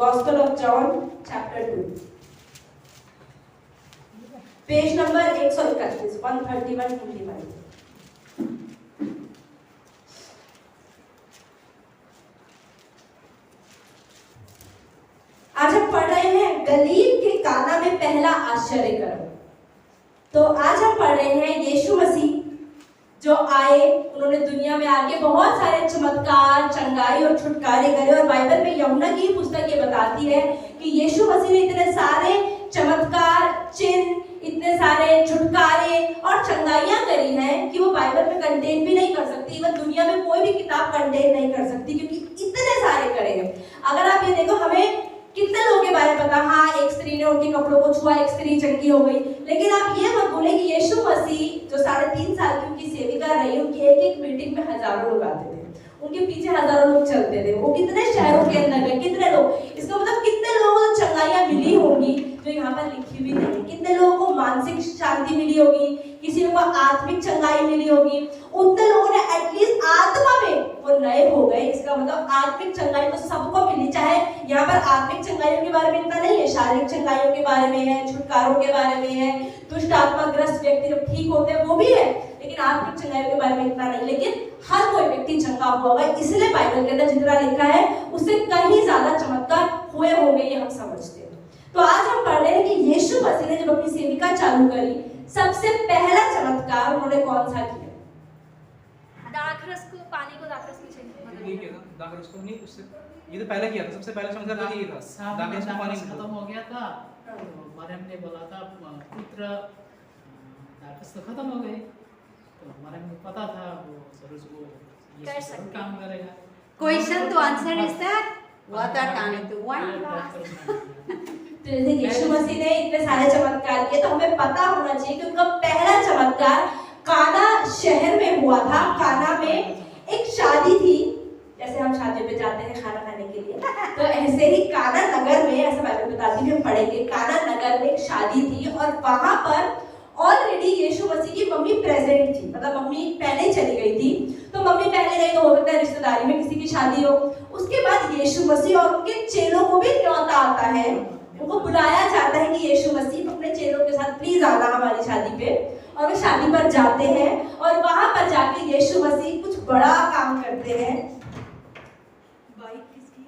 Gospel of John chapter 2 page number 131 131 Hindi में। आज हम पढ़ रहे हैं गलील के काना में पहला आश्चर्य कर्म। तो आज हम पढ़ रहे हैं यीशु मसीह जो आए, उन्होंने दुनिया में आके बहुत सारे चमत्कार, चंगाई और छुटकारे करे। और बाइबल में यूहन्ना की पुस्तक ये बताती है कि यीशु मसीह ने इतने सारे चमत्कार, चिन्ह, इतने सारे छुटकारे और चंगाइयां करी हैं कि वो बाइबल में कंटेन भी नहीं कर सकती। इवन दुनिया में कोई भी किताब कंटेन नहीं कर सकती, क्योंकि इतने सारे करे हैं। अगर आप ये देखो, हमें कितने लोगों के बारे में पता, हाँ एक स्त्री ने उनके कपड़ों को छुआ, एक स्त्री चंगी हो गई। लेकिन आप ये मत बोले कि यीशु मसीह जो 3.5 साल की उनकी सेविका रही, उनकी एक मीटिंग में हजारों लोग आते थे, उनके पीछे हजारों लोग चलते थे। वो कितने शहरों के अंदर गए, कितने लोग, इसका मतलब कितने लोगों को चंगाइयां मिली होंगी जो यहाँ पर लिखी भी नहीं। कितने लोगों को मानसिक शांति मिली होगी, किसी को आत्मिक चंगाई मिली होगी, उतने लोगों ने एटलीस्ट आत्मा में वो नए हो गए। इसका मतलब आत्मिक चंगाई तो सबको मिली। चाहे यहाँ पर आत्मिक चंगाइयों के बारे में इतना नहीं है, शारीरिक चंगाइयों के बारे में है, छुटकारों के बारे में है, दुष्ट आत्मा ग्रस्त व्यक्ति जब ठीक होते हैं वो भी है, लेकिन आत्मिक चंगाइयों के बारे में इतना नहीं। लेकिन हर कोई व्यक्ति चंगा हुआ होगा, इसलिए बाइबल के अंदर जितना लिखा है उससे कहीं ज्यादा चमत्कार हुए होंगे, ये हम समझते हैं। तो आज हम पढ़ रहे हैं कि यीशु मसीह ने जब अपनी सेविका चालू करी, सबसे पहला चमत्कार उन्होंने कौन सा किया? दाखरस को, पानी को दाखरस में चेंज ये किया था, दाखरस को नहीं, उससे ये तो पहले किया था। सबसे पहले चमत्कार तो यही था, दाखरस को पानी खत्म हो गया था। तो मरियम ने बोला था पुत्र, दाखरस तो खत्म हो गई। तो मरियम को पता था वो जरूर ये जरूर काम करेगा। Question to answer is that what are coming to one? तो जैसे यीशु मसीह ने इतने सारे चमत्कार किए, तो हमें पता होना चाहिए कि उनका पहला चमत्कार काना शहर में हुआ था। काना में एक शादी थी, जैसे हम शादी पे जाते हैं खाना खाने के लिए, तो ऐसे ही काना नगर में, ऐसा बाइबल बताती है, हम पढ़ेंगे, काना नगर में एक शादी थी और वहां पर ऑलरेडी यीशु मसीह की मम्मी प्रेजेंट थी। मतलब मम्मी पहले चली गई थी, तो मम्मी पहले गई तो हो सकता है रिश्तेदारी में किसी की शादी हो। उसके बाद यीशु मसीह और उनके चेलों को भी न्योता आता है, उनको बुलाया जाता है कि यीशु मसीह अपने चेलों के साथ प्लीज आना हमारी शादी पे। और वे शादी पर जाते हैं और वहां पर जाके यीशु मसीह कुछ बड़ा काम करते हैं। बाइक किसकी है?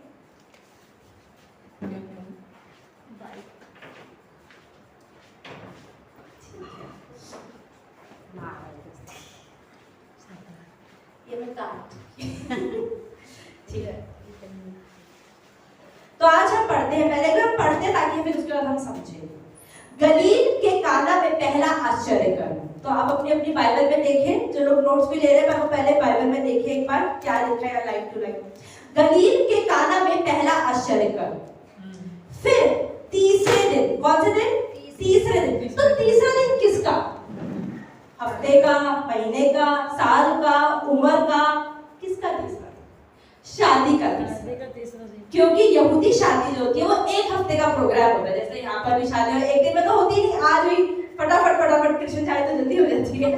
ये मैं काट ठीक है। तो आज हम पढ़ते हैं, पहले हम पढ़ते हैं ताकि फिर उसके बाद हम समझें। गलील के काना में पहला आश्चर्य कर्म। तो आप अपनी अपनी बाइबल में देखें, जो लोग नोट्स भी ले रहे हैं, पहले बाइबल में देखें एक बार क्या लिखा है लाइन टू लाइन। गलील के काना में पहला आश्चर्य कर्म। फिर तीसरे दिन, कौन से दिन? तीसरे दिन। तो तीसरा दिन किसका? हफ्ते का, महीने का, साल का, उम्र का? किसका तीसरा? शादी का तीसरा। क्योंकि यहूदी शादी जो होती है वो एक हफ्ते का प्रोग्राम होता है। जैसे यहाँ पर भी शादी हो एक दिन में तो होती नहीं, आज भी फटाफट कृष्ण चाय तो जल्दी हो जाती है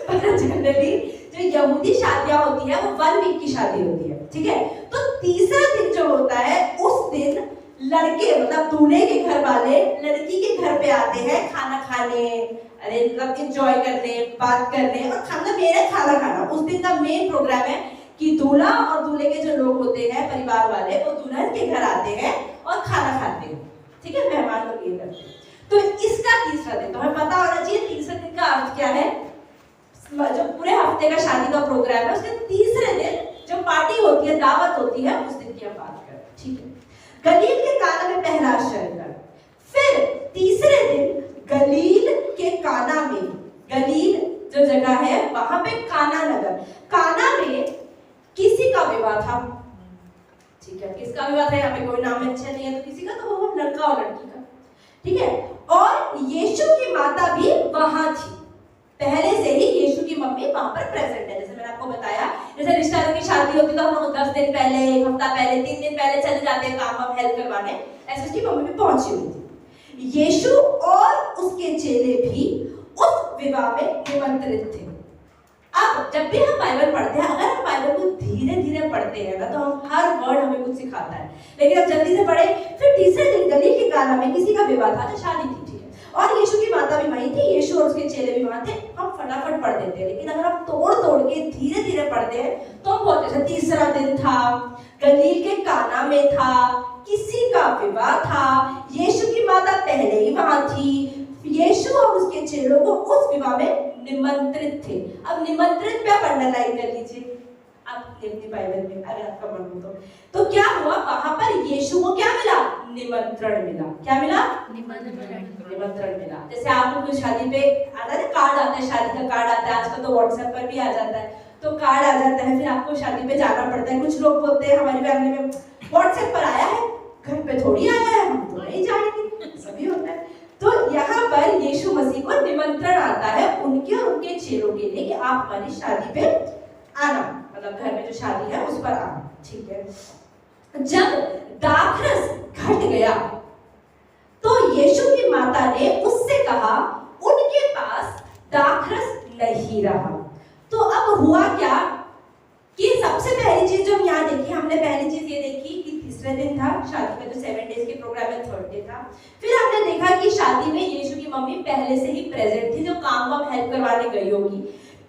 पर जनरली जो यहूदी शादियां होती है वो 1 वीक की शादी होती है, ठीक है। तो तीसरा दिन जो होता है उस दिन लड़के मतलब दूल्हे के घर वाले लड़की के घर पे आते हैं खाना खाने, अरे मतलब एंजॉय करने, बात करने और खाना, मेरा खाना खाना। उस दिन का मेन प्रोग्राम है कि दूल्हा और दूल्हे के जो लोग होते हैं परिवार वाले, वो दुल्हन के घर आते हैं और खाना खाते हैं, ठीक है, मेहमान लोग ये करते हैं। तो इसका तीसरा दिन, तो हमें पता होना चाहिए तीसरे दिन का अर्थ क्या है। जो पूरे हफ्ते का शादी का प्रोग्राम है उसके तीसरे दिन जो पार्टी होती है, दावत होती है, उस दिन की हम बात करें, ठीक है। गलील के काना में पहला आश्चर्य कर्म। फिर तीसरे दिन गलील के काना में, गलील जो जगह है वहां पे काना नगर, काना में किसी का विवाह था, ठीक है। किसका विवाह था? यहाँ पे कोई नाम मेंशन नहीं है, तो किसी का, तो वो लड़का और लड़की का, ठीक है। और यीशु की माता भी वहां थी, पहले से ही यीशु की मम्मी वहां पर प्रेजेंट है। जैसे मैंने आपको बताया, जैसे रिश्तेदारों की शादी होती तो हम लोग 10 दिन पहले, 1 हफ्ता पहले, 3 दिन पहले चले जाते हैं काम वाम हेल्प करवाने, ऐसे उसकी मम्मी भी पहुंची हुई थी। यीशु और उसके चेले भी उस विवाह में निमंत्रित थे, अब जब भी हम बाइबल पढ़ते हैं, अगर हम बाइबल को धीरे धीरे पढ़ते हैं ना, तो हम हर वर्ड हमें कुछ सिखाता है। लेकिन अब जल्दी से पढ़े। फिर तीसरे दिन गलील के काना में किसी का विवाह था, जो शादी थी, ठीक है, और यीशु की माता भी वहीं थी, यीशु और उसके चेले भी वहां थे। हम फटाफट पढ़ देते हैं, लेकिन अगर हम तोड़ तोड़ के धीरे धीरे पढ़ते हैं तो हम बहुत अच्छा। तीसरा दिन था, गलील के काना में था, किसी का विवाह था, यीशु की माता पहले ही वहां थी, यीशु और उसके चेलों को उस विवाह में निमंत्रित थे। अब निमंत्रित पे आप अंडरलाइन कर लीजिए आप हिंदी बाइबल में, अगर आपका मन हो तो क्या हुआ, वहां पर यीशु को क्या मिला, निमंत्रण मिला। क्या मिला, निमंत्रण मिला। जैसे आपको कोई शादी पे आता है, कार्ड आता है, शादी का कार्ड आता है, आजकल तो व्हाट्सएप पर भी आ जाता है, तो कार्ड आ जाता है, फिर आपको शादी पे जाना पड़ता है। कुछ लोग बोलते हैं हमारी फैमिली में व्हाट्सएप पर आया है, घर पे थोड़ी आया है, हम तो नहीं जाएंगे, सभी होता है। तो यहाँ पर यीशु मसीह को निमंत्रण आता है उनके और उनके चेलों के लिए कि आप हमारी शादी पे आना, मतलब घर में जो शादी है उस पर आना, ठीक है। जब दाखरस घट गया तो यीशु की माता ने उससे कहा, उनके पास दाखरस नहीं रहा। तो अब हुआ क्या कि सबसे पहली चीज जो हम यहाँ देखी, हमने पहली चीज ये देखी कि तीसरे दिन था शादी का, जो 7 डेज के प्रोग्राम में थर्ड डे था। फिर हमने देखा कि शादी में यीशु की मम्मी पहले से ही प्रेजेंट थी, जो काम हेल्प करवाने गई होगी।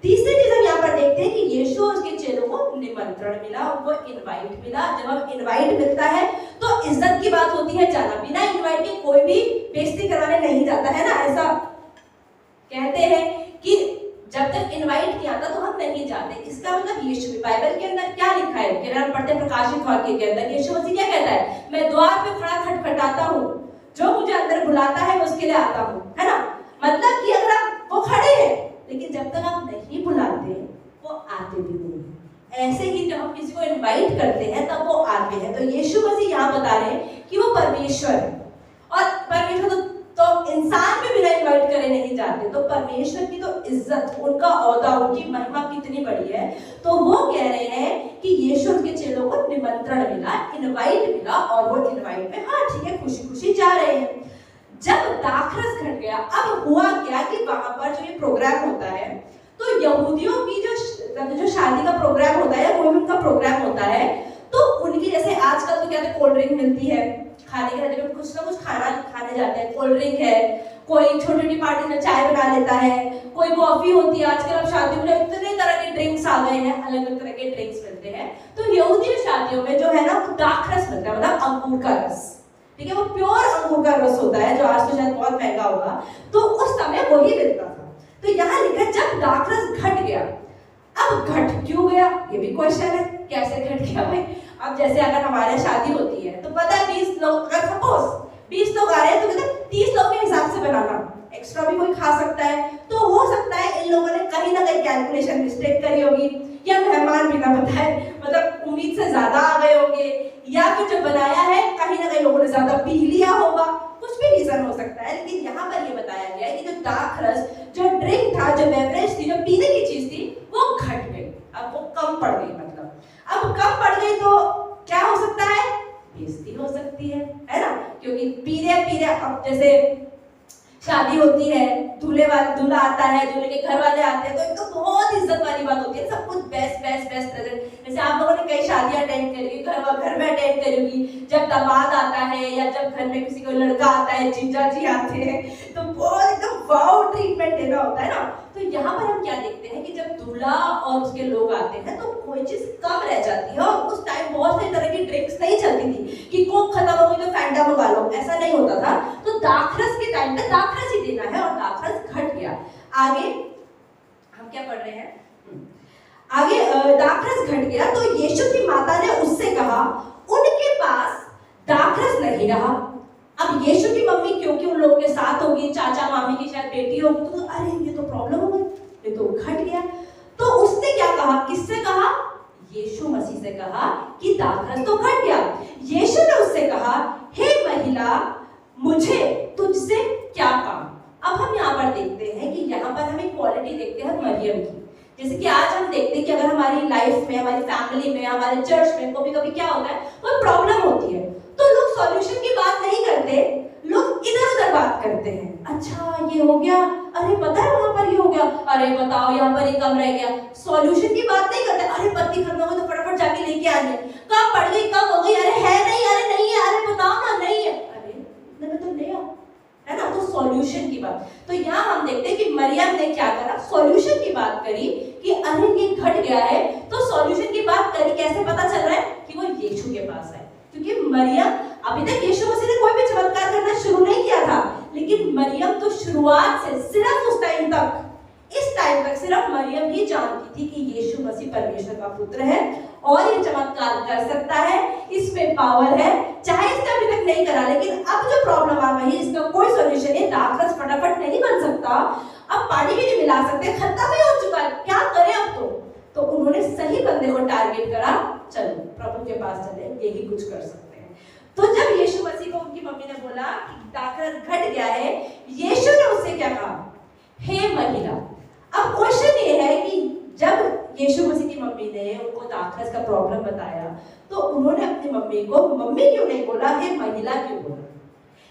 तीसरी चीज हम यहाँ पर देखते हैं कि यीशु और उसके चेलों को निमंत्रण मिला, उनको इनवाइट मिला। जब हम इनवाइट मिलता है तो इज्जत की बात होती है जाना। बिना इनवाइट के कोई भी बेइज्जती कराने नहीं जाता है ना, ऐसा कहते हैं कि जब तक इनवाइट नहीं आता तो हम नहीं जाते। इसका मतलब यीशु भी, बाइबल के अंदर क्या लिखा है कि हम पढ़ते प्रकाशित वाक्य के अंदर यीशु मसीह क्या कहता है, मैं द्वार पे खड़ा खटखटाता हूँ, जो मुझे अंदर बुलाता है मैं उसके लिए आता हूँ, है ना। मतलब कि अगर आप वो खड़े हैं, लेकिन जब तक आप नहीं बुलाते वो आते भी नहीं। ऐसे ही जब हम किसी को इनवाइट करते हैं तब वो आते हैं। तो यीशु मसीह यहाँ बता रहे हैं कि वो परमेश्वर है, और परमेश्वर तो इंसान भी बिना इनवाइट करे नहीं जाते। तो परमेश्वर की तो इज्जत, उनका औहदा, उनकी महिमा कितनी बड़ी है। तो वो कह रहे हैं कि यीशु के चेलों को निमंत्रण मिला, इनवाइट मिला, और वो इनवाइट में हाँ ठीक है खुशी खुशी जा रहे हैं। जब दाखरस घट गया, अब हुआ क्या कि वहां पर जो ये प्रोग्राम होता है, तो यहूदियों की जो शादी का प्रोग्राम होता है, कोई उनका प्रोग्राम होता है, तो उनकी जैसे आजकल तो क्या है, कोल्ड ड्रिंक मिलती है खाने के लिए, कुछ ना कुछ खाना खाने जाते हैं, कोल्ड ड्रिंक है, कोई छोटी छोटी पार्टी में चाय बना लेता है, कोई कॉफी होती है। आजकल अब शादियों में इतने तरह के ड्रिंक्स आ गए हैं, अलग अलग तरह के ड्रिंक्स मिलते हैं। तो यहूदी शादियों में जो है ना, वो दाखरस मिलता है, मतलब अंगूर का रस, ठीक है, वो प्योर अंगूर का रस होता है, जो आज तो शायद बहुत महंगा होगा, तो उस समय वही मिलता था। तो यहाँ लिखा जब दाखरस घट गया। अब घट क्यों गया, ये भी क्वेश्चन है, कैसे घट गया भाई। अब जैसे अगर हमारे शादी होती है तो पता है 20 लोग, अगर सपोज 20 लोग आ रहे हैं तो कहते 30 लोग के हिसाब से बनाना, एक्स्ट्रा भी कोई खा सकता है। तो हो सकता है इन लोगों ने कहीं ना कहीं कैलकुलेशन मिस्टेक करी होगी, या मेहमान बिना बताए मतलब उम्मीद से ज्यादा आ गए होंगे, या फिर जो बनाया है कहीं ना कहीं लोगों ने ज्यादा पी लिया होगा, कुछ भी रीजन हो सकता है। लेकिन यहाँ पर ये बताया गया है कि जो दाखरस, जो ड्रिंक था, जो बेवरेज थी, जो पीने की चीज थी, वो घट गई। अब वो कम पड़ गई, मतलब अब कम पड़ गई तो क्या हो सकता है, बेइज्जती हो सकती है ना, क्योंकि पीरे पीरे अब जैसे शादी होती है, दूल्हा आता है, दूल्हे के घर वाले आते हैं, तो एक तो बहुत इज्जत वाली बात होती है, सब कुछ बेस्ट प्रेजेंट। जैसे आप लोगों ने कई शादियां अटेंड करी होगी, घर में अटेंड करी होगी, जब दामाद आता है या जब घर में किसी को लड़का आता है, जीजा जी आते हैं, तो बहुत एकदम वाओ ट्रीटमेंट देना होता है ना। तो यहाँ पर हम क्या देखते हैं कि जब दूल्हा और उसके लोग आते हैं तो कोई चीज कम रह जाती है, और उस टाइम बहुत सारी तरह की ड्रिंक्स नहीं चलती थी कि कोक खत्म हो गई तो फैंटा मंगा लो, ऐसा नहीं होता था। तो दाखरस के टाइम पे दाखरस ही देना है, और दाखरस घट गया। आगे हम क्या पढ़ रहे हैं, आगे दाखरस घट गया तो यीशु की माता ने उससे कहा, उनके पास दाखरस नहीं रहा। अब यीशु की मम्मी क्योंकि उन लोगों के साथ होगी, चाचा मामी की शायद बेटी होगी, तो अरे ये तो प्रॉब्लम हो गई, ये तो घट गया। तो उसने क्या कहा, किससे कहा, यीशु मसीह से कहा कि दाखरस तो घट गया। यीशु ने उससे कहा, हे महिला, मुझे तुझसे क्या काम। अब हम यहाँ पर देखते हैं कि यहाँ पर हम एक क्वालिटी देखते हैं मरियम की। जैसे कि आज हम देखते हैं कि अगर हमारी लाइफ में, हमारी फैमिली में, हमारे चर्च में कभी कभी क्या होता है, कोई प्रॉब्लम होती है, तो लोग सॉल्यूशन की बात नहीं करते, लोग इधर उधर बात करते हैं। अच्छा ये हो गया, अरे पता है वहां पर ये हो गया, अरे बताओ यहाँ पर ये कम रह गया। सॉल्यूशन की बात नहीं करते, अरे पत्ती खत्म हो गई तो फटाफट जाके लेके आ जाए, कब पड़ गई कब हो गई, अरे है नहीं, अरे नहीं है, अरे बताओ ना नहीं है, अरे इतने में तो ले आओ, है ना। तो सॉल्यूशन की बात, तो यहाँ हम देखते हैं कि मरियम ने क्या करा, सॉल्यूशन की बात करी कि अरे ये घट गया है, तो सॉल्यूशन की बात करी, कैसे पता चल रहा है कि वो यीशु के पास आए, क्योंकि मरियम अभी तक यीशु मसीह ने कोई भी चमत्कार करना शुरू नहीं किया था, लेकिन मरियम तो शुरुआत से सिर्फ उस टाइम तक, इस टाइम तक सिर्फ मरियम ही जानती थी कि यीशु मसीह परमेश्वर का पुत्र है और ये चमत्कार कर सकता है, इसमें पावर है, चाहे इसने अभी तक नहीं करा, लेकिन अब जो प्रॉब्लम आ गई इसका कोई सॉल्यूशन है, दाखरस फटाफट नहीं बन सकता, अब पानी भी नहीं मिला सकते, खत्म ही हो चुका है, क्या करें अब। तो उन्होंने सही बंदे को टारगेट करा, चलो प्रभु के पास चले, यही कुछ कर सकते हैं। तो जब यीशु मसीह को उनकी मम्मी ने बोला कि दाखरस घट गया है, यीशु ने उससे क्या कहा, हे महिला। अब क्वेश्चन ये है कि जब यीशु मसीह की मम्मी ने उनको दाखरस का प्रॉब्लम बताया, तो उन्होंने अपनी मम्मी को मम्मी क्यों नहीं बोला, हे महिला क्यों बोला,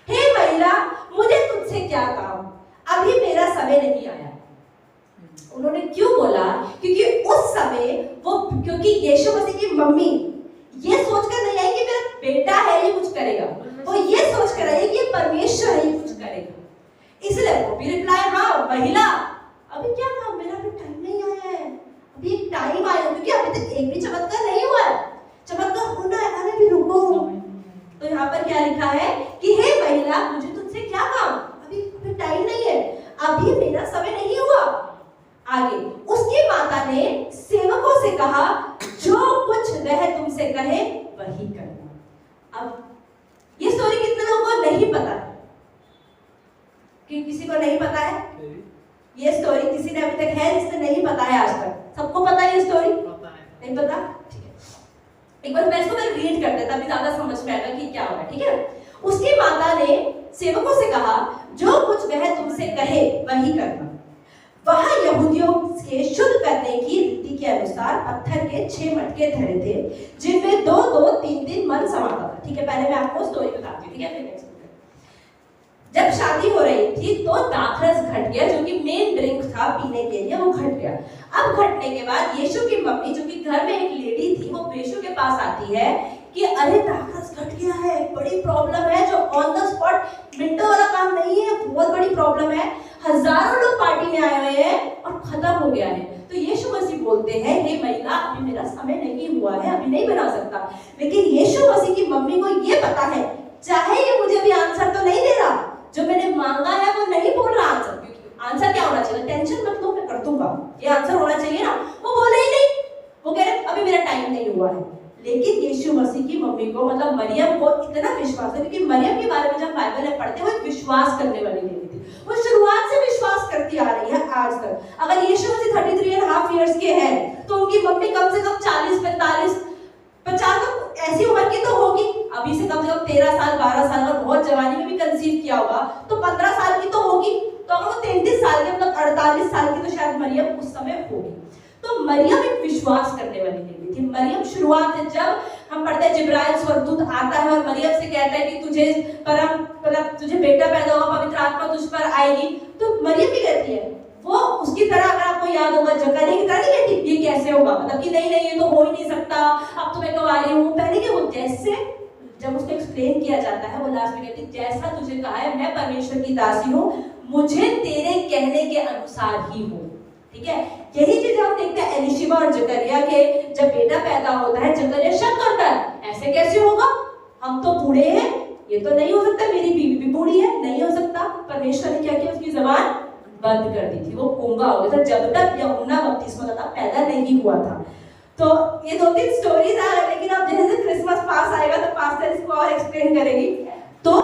हे महिला मुझे तुझसे क्या काम, अभी मेरा समय नहीं आया। उन्होंने क्यों बोला, क्योंकि उस समय वो, क्योंकि यीशु मसीह की मम्मी ये सोचकर नहीं आई कि मेरा बेटा है ये कुछ करेगा, वो ये सोच कर आई कि परमेश्वर है ये कुछ करेगा, इसलिए वो भी रिप्लाई, हाँ महिला अभी क्या काम, मेरा अभी टाइम नहीं आया है, अभी एक टाइम आया, क्योंकि अभी तक एक भी चमत्कार नहीं हुआ है, चमत्कार होना है, अरे भी रुको। तो यहाँ पर क्या लिखा है कि हे महिला मुझे तुझसे क्या काम, अभी टाइम नहीं है, अभी मेरा समय नहीं हुआ। आगे उसकी माता ने सेवकों से कहा, जो कुछ वह तुमसे कहे वही करना। अब ये स्टोरी कितने लोगों को नहीं पता है, कि किसी को नहीं पता है ये स्टोरी, किसी ने अभी तक है जिसने नहीं पता है आज तक, सबको पता है ये स्टोरी, नहीं पता, ठीक है। एक बार मैं इसको रीड करते तभी ज्यादा समझ में आएगा कि क्या हुआ, ठीक है। उसकी माता ने सेवकों से कहा, जो कुछ वह तुमसे कहे वही करना। वहां यहूदियों के शुद्ध करने की रीति के अनुसार पत्थर के 6 मटके धरे थे, जिनमें 2-2, 3-3 मन समाता था, ठीक है। पहले मैं आपको स्टोरी बताती हूँ, ठीक है, फिर नेक्स्ट। जब शादी हो रही थी तो दाखरस घट गया, जो कि मेन ड्रिंक था पीने के लिए, वो घट गया। अब घटने के बाद यीशु की मम्मी, जो कि घर में एक लेडी थी, वो यीशु के पास आती है कि अरे दाखरस घट गया है, बड़ी प्रॉब्लम है, जो ऑन द स्पॉट मिनटों वाला काम नहीं है, बहुत बड़ी प्रॉब्लम है, हजारों लोग पार्टी में आए हुए हैं और खत्म हो गया है। तो यीशु मसीह बोलते हैं, हे महिला अभी मेरा समय नहीं हुआ है, अभी नहीं बना सकता। लेकिन यीशु मसीह की मम्मी को ये पता है, चाहे ये मुझे अभी आंसर तो नहीं दे रहा, जो मैंने मांगा है वो नहीं बोल रहा आंसर, क्योंकि आंसर क्या होना चाहिए, टेंशन मत लो मैं कर दूंगा, ये आंसर होना चाहिए ना, वो बोले ही नहीं, वो कह रहे अभी मेरा टाइम नहीं हुआ है। लेकिन यीशु मसीह की मम्मी को, मतलब मरियम को इतना विश्वास है, क्योंकि मरियम के बारे में जब बाइबल में पढ़ते हैं, वो एक विश्वास करने वाली लेडी थी, वो शुरुआत से विश्वास करती आ रही है आज तक। अगर यीशु मसीह 33.5 इयर्स के हैं, तो उनकी मम्मी कम से कम 40, 45, 50 ऐसी उम्र की तो होगी, अभी से कम 13 साल 12 साल का, बहुत जवानी में भी कंसीव किया होगा तो 15 साल की तो होगी, तो अगर वो 33 साल के मतलब 48 साल की तो शायद मरियम उस समय होगी। तो मरियम एक विश्वास करने वाली लेडी थी। मरियम शुरुआत से, जब हम पढ़ते हैं जिब्राइल स्वर्गदूत आता है और मरियम से कहता है कि तुझे बेटा पैदा होगा, पवित्र आत्मा तुझ पर आएगी, तो मरियम भी कहती है, वो उसकी तरह, अगर आपको याद होगा जकरिया की तरह नहीं कहती ये कैसे होगा, मतलब कि नहीं ये तो हो ही नहीं सकता, अब तो मैं कुंवारी हूँ, पहले क्या बोलते हैं, जैसे जब उसको एक्सप्लेन किया जाता है, वो लास्ट में कहती है, जैसा तुझे कहा है, मैं परमेश्वर की दासी हूँ, मुझे तेरे कहने के अनुसार ही हो, ठीक है। यही चीज हम देखते हैं एलिशिबा और जकरिया के, जब बेटा पैदा होता है जकरिया शक करता है, ऐसे कैसे होगा, हम तो बूढ़े हैं, ये तो नहीं हो सकता, मेरी बीवी भी बूढ़ी है, नहीं हो सकता। परमेश्वर ने क्या किया, उसकी जबान बंद कर दी थी, वो गूंगा हो गया था जब तक यूहन्ना बपतिस्मा पैदा नहीं हुआ था। तो ये 2-3 स्टोरीज आ रही, लेकिन अब जैसे क्रिसमस पास आएगा तो पास्टर इसको और एक्सप्लेन करेगी। तो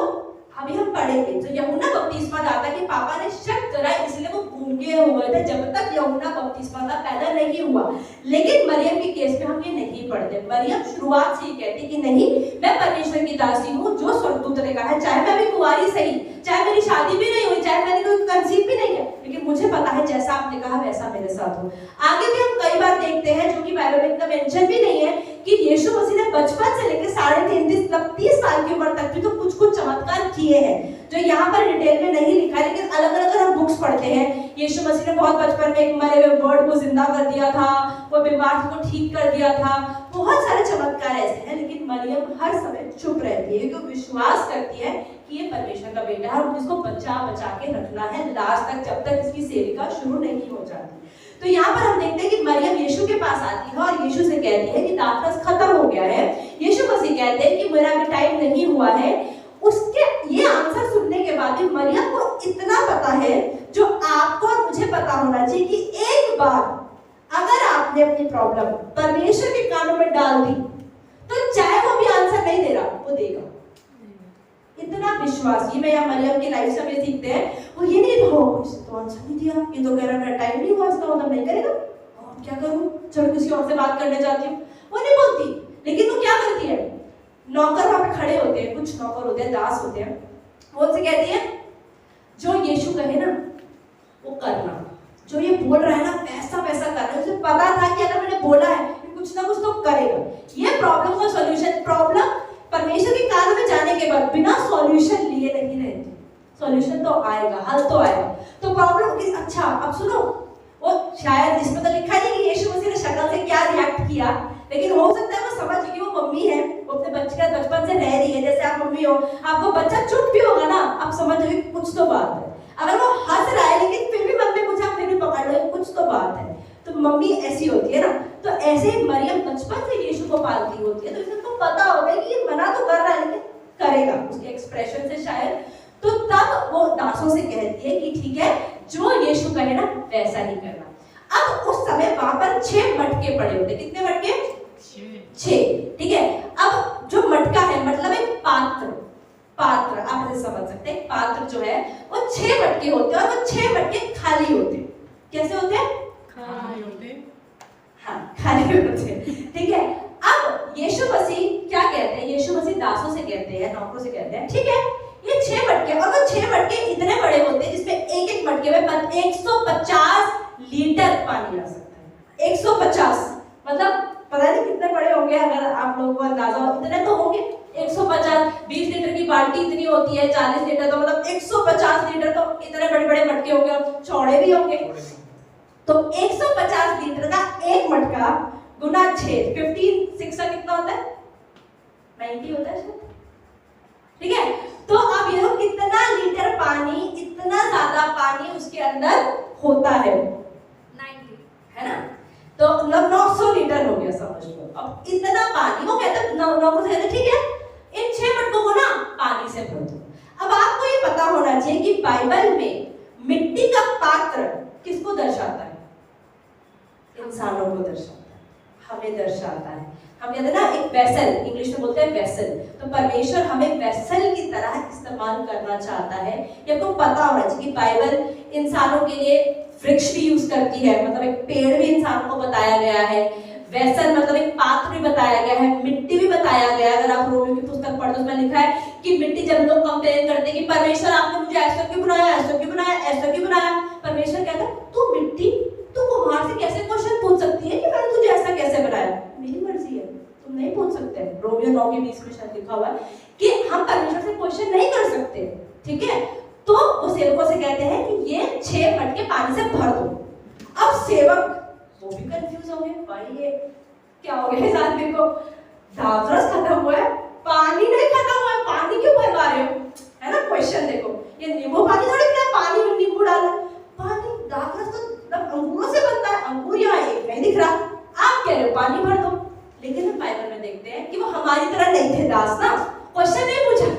अभी हम पढ़ेंगे, तो यूहन्ना बपतिस्मा दाता के पापा ने शक करा, इसलिए वो गूंगे हुए थे जब तक यूहन्ना बपतिस्मा पैदा नहीं हुआ। लेकिन मरियम के केस में हम ये नहीं पढ़ते। मरियम शुरुआत से ही कहती कि नहीं, मैं परमेश्वर की दासी हूँ, जो स्वर्गदूत ने कहा है, चाहे मैं अभी कुंवारी सही, चाहे मेरी शादी भी नहीं हुई, चाहे मैंने कोई कंसीव भी नहीं किया, लेकिन मुझे पता है जैसा आपने कहा वैसा मेरे साथ हो। आगे भी हम कई बार देखते हैं, जो कि बाइबल में इतना मेंशन भी नहीं है, कि यीशु मसीह ने बचपन से लेकर 33.5 साल की उम्र तक भी तो कुछ चमत्कार किए हैं जो यहाँ पर डिटेल में नहीं लिखा है, लेकिन अलग अलग हम बुक्स पढ़ते हैं। यीशु मसीह ने बहुत बचपन में एक मरे हुए बर्ड को जिंदा कर दिया था, वो बीमार को ठीक कर दिया था, बहुत सारे चमत्कार ऐसे हैं। लेकिन मरियम हर समय चुप रहती है क्योंकि विश्वास करती है कि ये परमेश्वर का बेटा है और इसको बचा बचा के रखना है लास्ट तक, जब तक इसकी सेविका शुरू नहीं हो जाती। तो यहाँ पर हम देखते हैं कि मरियम यीशु के पास आती है और यीशु से कहती है कि दाखरस खत्म हो गया है। यीशु मसीह कहते हैं कि मेरा अभी टाइम नहीं हुआ है। उसके ये आंसर सुनने के बाद भी मरियम को इतना पता है जो आपको और मुझे पता होना चाहिए कि एक बार अगर आपने अपनी प्रॉब्लम परमेश्वर के कानों में डाल दी तो चाहे वो भी आंसर नहीं दे रहा, वो देगा। इतना विश्वास, ये मैं यहाँ मरियम की लाइफ से हमें सीखते हैं। वो ये नहीं हो तो आंसर नहीं दिया, ये तो कह रहा मेरा टाइम नहीं हुआ, इसका मतलब नहीं करेगा, और क्या करूं, चलो किसी और से बात करने जाती हूँ, वो नहीं बोलती। लेकिन वो क्या करती है, नौकर वहां पे खड़े होते हैं, कुछ नौकर होते हैं, दास होते हैं, वो उनसे कहती है जो यीशु कहे ना वो करना, जो ये बोल रहा है ना वैसा वैसा करना। उसे पता था कि अगर मैंने बोला है कुछ ना कुछ तो करेगा। ये प्रॉब्लम का सॉल्यूशन, प्रॉब्लम परमेश्वर के कानों में जाने के बाद बिना सॉल्यूशन लिए नहीं रहती। सॉल्यूशन तो आएगा, हल तो आएगा। तो प्रॉब्लम की, अच्छा अब सुनो, वो शायद इसमें तो लिखा नहीं कि यीशु मसीह ने शक्ल से क्या रिएक्ट किया, लेकिन हो सकता है वो समझ कि वो मम्मी है, वो अपने बच्चे का बचपन से रह रही है, जैसे आप मम्मी हो, आपको बच्चा चुप भी होगा ना, आप समझ रहे कुछ तो बात है। अगर वो हंस रहा है लेकिन फिर भी मन में कुछ, आप फिर भी पकड़ लो कुछ तो बात है। तो मम्मी ऐसी होती है ना, तो ऐसे ही मरियम बचपन से यीशु को पालती होती है, तो इसको पता होगा कि ये मना तो कर रहा है लेकिन करेगा, उसके एक्सप्रेशन से शायद। तो तब वो दासों से कहती है कि ठीक है, जो यीशु कहे ना वैसा ही करना। अब उस समय वहां पर 6 मटके पड़े होते। कितने मटके? 6। ठीक है। अब जो मटका है मतलब एक पात्र, पात्र आप ऐसे समझ सकते हैं, पात्र जो है वो 6 मटके होते हैं और वो 6 मटके खाली होते हैं। कैसे होते हैं? खाली होते। हाँ, खाली होते हैं। ठीक है। अब यीशु मसीह क्या कहते हैं? यीशु मसीह दासों से कहते हैं, नौकरों से कहते हैं, ठीक है, ये 6 मटके, और वो 6 मटके इतने बड़े होते हैं जिसमें एक एक मटके में 150 लीटर पानी आ सकता है। 150 मतलब पता नहीं कितने बड़े होंगे, अगर आप लोगों को अंदाजा हो, इतने तो होंगे। 150, 20 लीटर की बाल्टी इतनी होती है, 40 लीटर, तो मतलब 150 लीटर, तो इतने बड़े बड़े मटके होंगे और चौड़े भी होंगे। तो 150 लीटर का एक मटका गुना 6, 15, 6 का कितना होता है? 90 होता है शायद। ठीक है। तो अब ये कितना लीटर पानी, इतना ज्यादा पानी उसके अंदर होता है, 90 है ना? तो 900 लीटर हो गया, समझ लो। अब इतना पानी, वो कहते हैं नौकरों से कहते, ठीक है, इन 6 मटकों को ना पानी से भर दो। अब आपको ये पता होना चाहिए कि बाइबल में मिट्टी का पात्र किसको दर्शाता है? इंसानों को दर्शाता है, हमें दर्शाता है। हम कहते हैं ना एक वेसल, इंग्लिश में बोलते हैं वेसल। तो परमेश्वर हमें वेसल की तरह इस्तेमाल करना चाहता है। ये आपको पता होना चाहिए कि बाइबल इंसानों के लिए वृक्ष भी यूज करती है, मतलब एक पेड़ भी इंसानों को बताया गया है, वेसल मतलब एक पात्र भी बताया गया है, मिट्टी भी बताया गया है। अगर आप रोमियो की पुस्तक पढ़ते उसमें लिखा है कि मिट्टी, जब लोग कंपेयर करते हैं कि परमेश्वर आपने मुझे ऐसा क्यों बनाया, ऐसा क्यों बनाया, ऐसा क्यों बनाया, परमेश्वर कहता है तू मिट्टी, तू कुम्हार से कैसे क्वेश्चन पूछ सकती है कि मैंने तुझे ऐसा कैसे बनाया? मेरी मर्जी है, तुम नहीं पूछ सकते। रोमियो 9:20 में शायद लिखा हुआ है कि हम परमेश्वर से क्वेश्चन नहीं कर सकते। ठीक है। तो वो सेवकों से कहते हैं कि ये 6 मटके पानी से भर दो। अब सेवक वो भी कंफ्यूज हो गए, भाई ये क्या हो गया इस आदमी को, दाखरस खत्म हुआ है, पानी नहीं खत्म हुआ है, पानी क्यों भरवा रहे हो? है ना क्वेश्चन। देखो ये नींबू पानी थोड़ी पिया, पानी में नींबू डाला, पानी दाखरस तो अंगूरों से बनता है, अंगूर यहाँ एक नहीं दिख रहा, आप कह रहे हो पानी भर दो। लेकिन हम बाइबल में देखते हैं कि वो हमारी तरह नहीं थे दास ना, क्वेश्चन नहीं पूछा।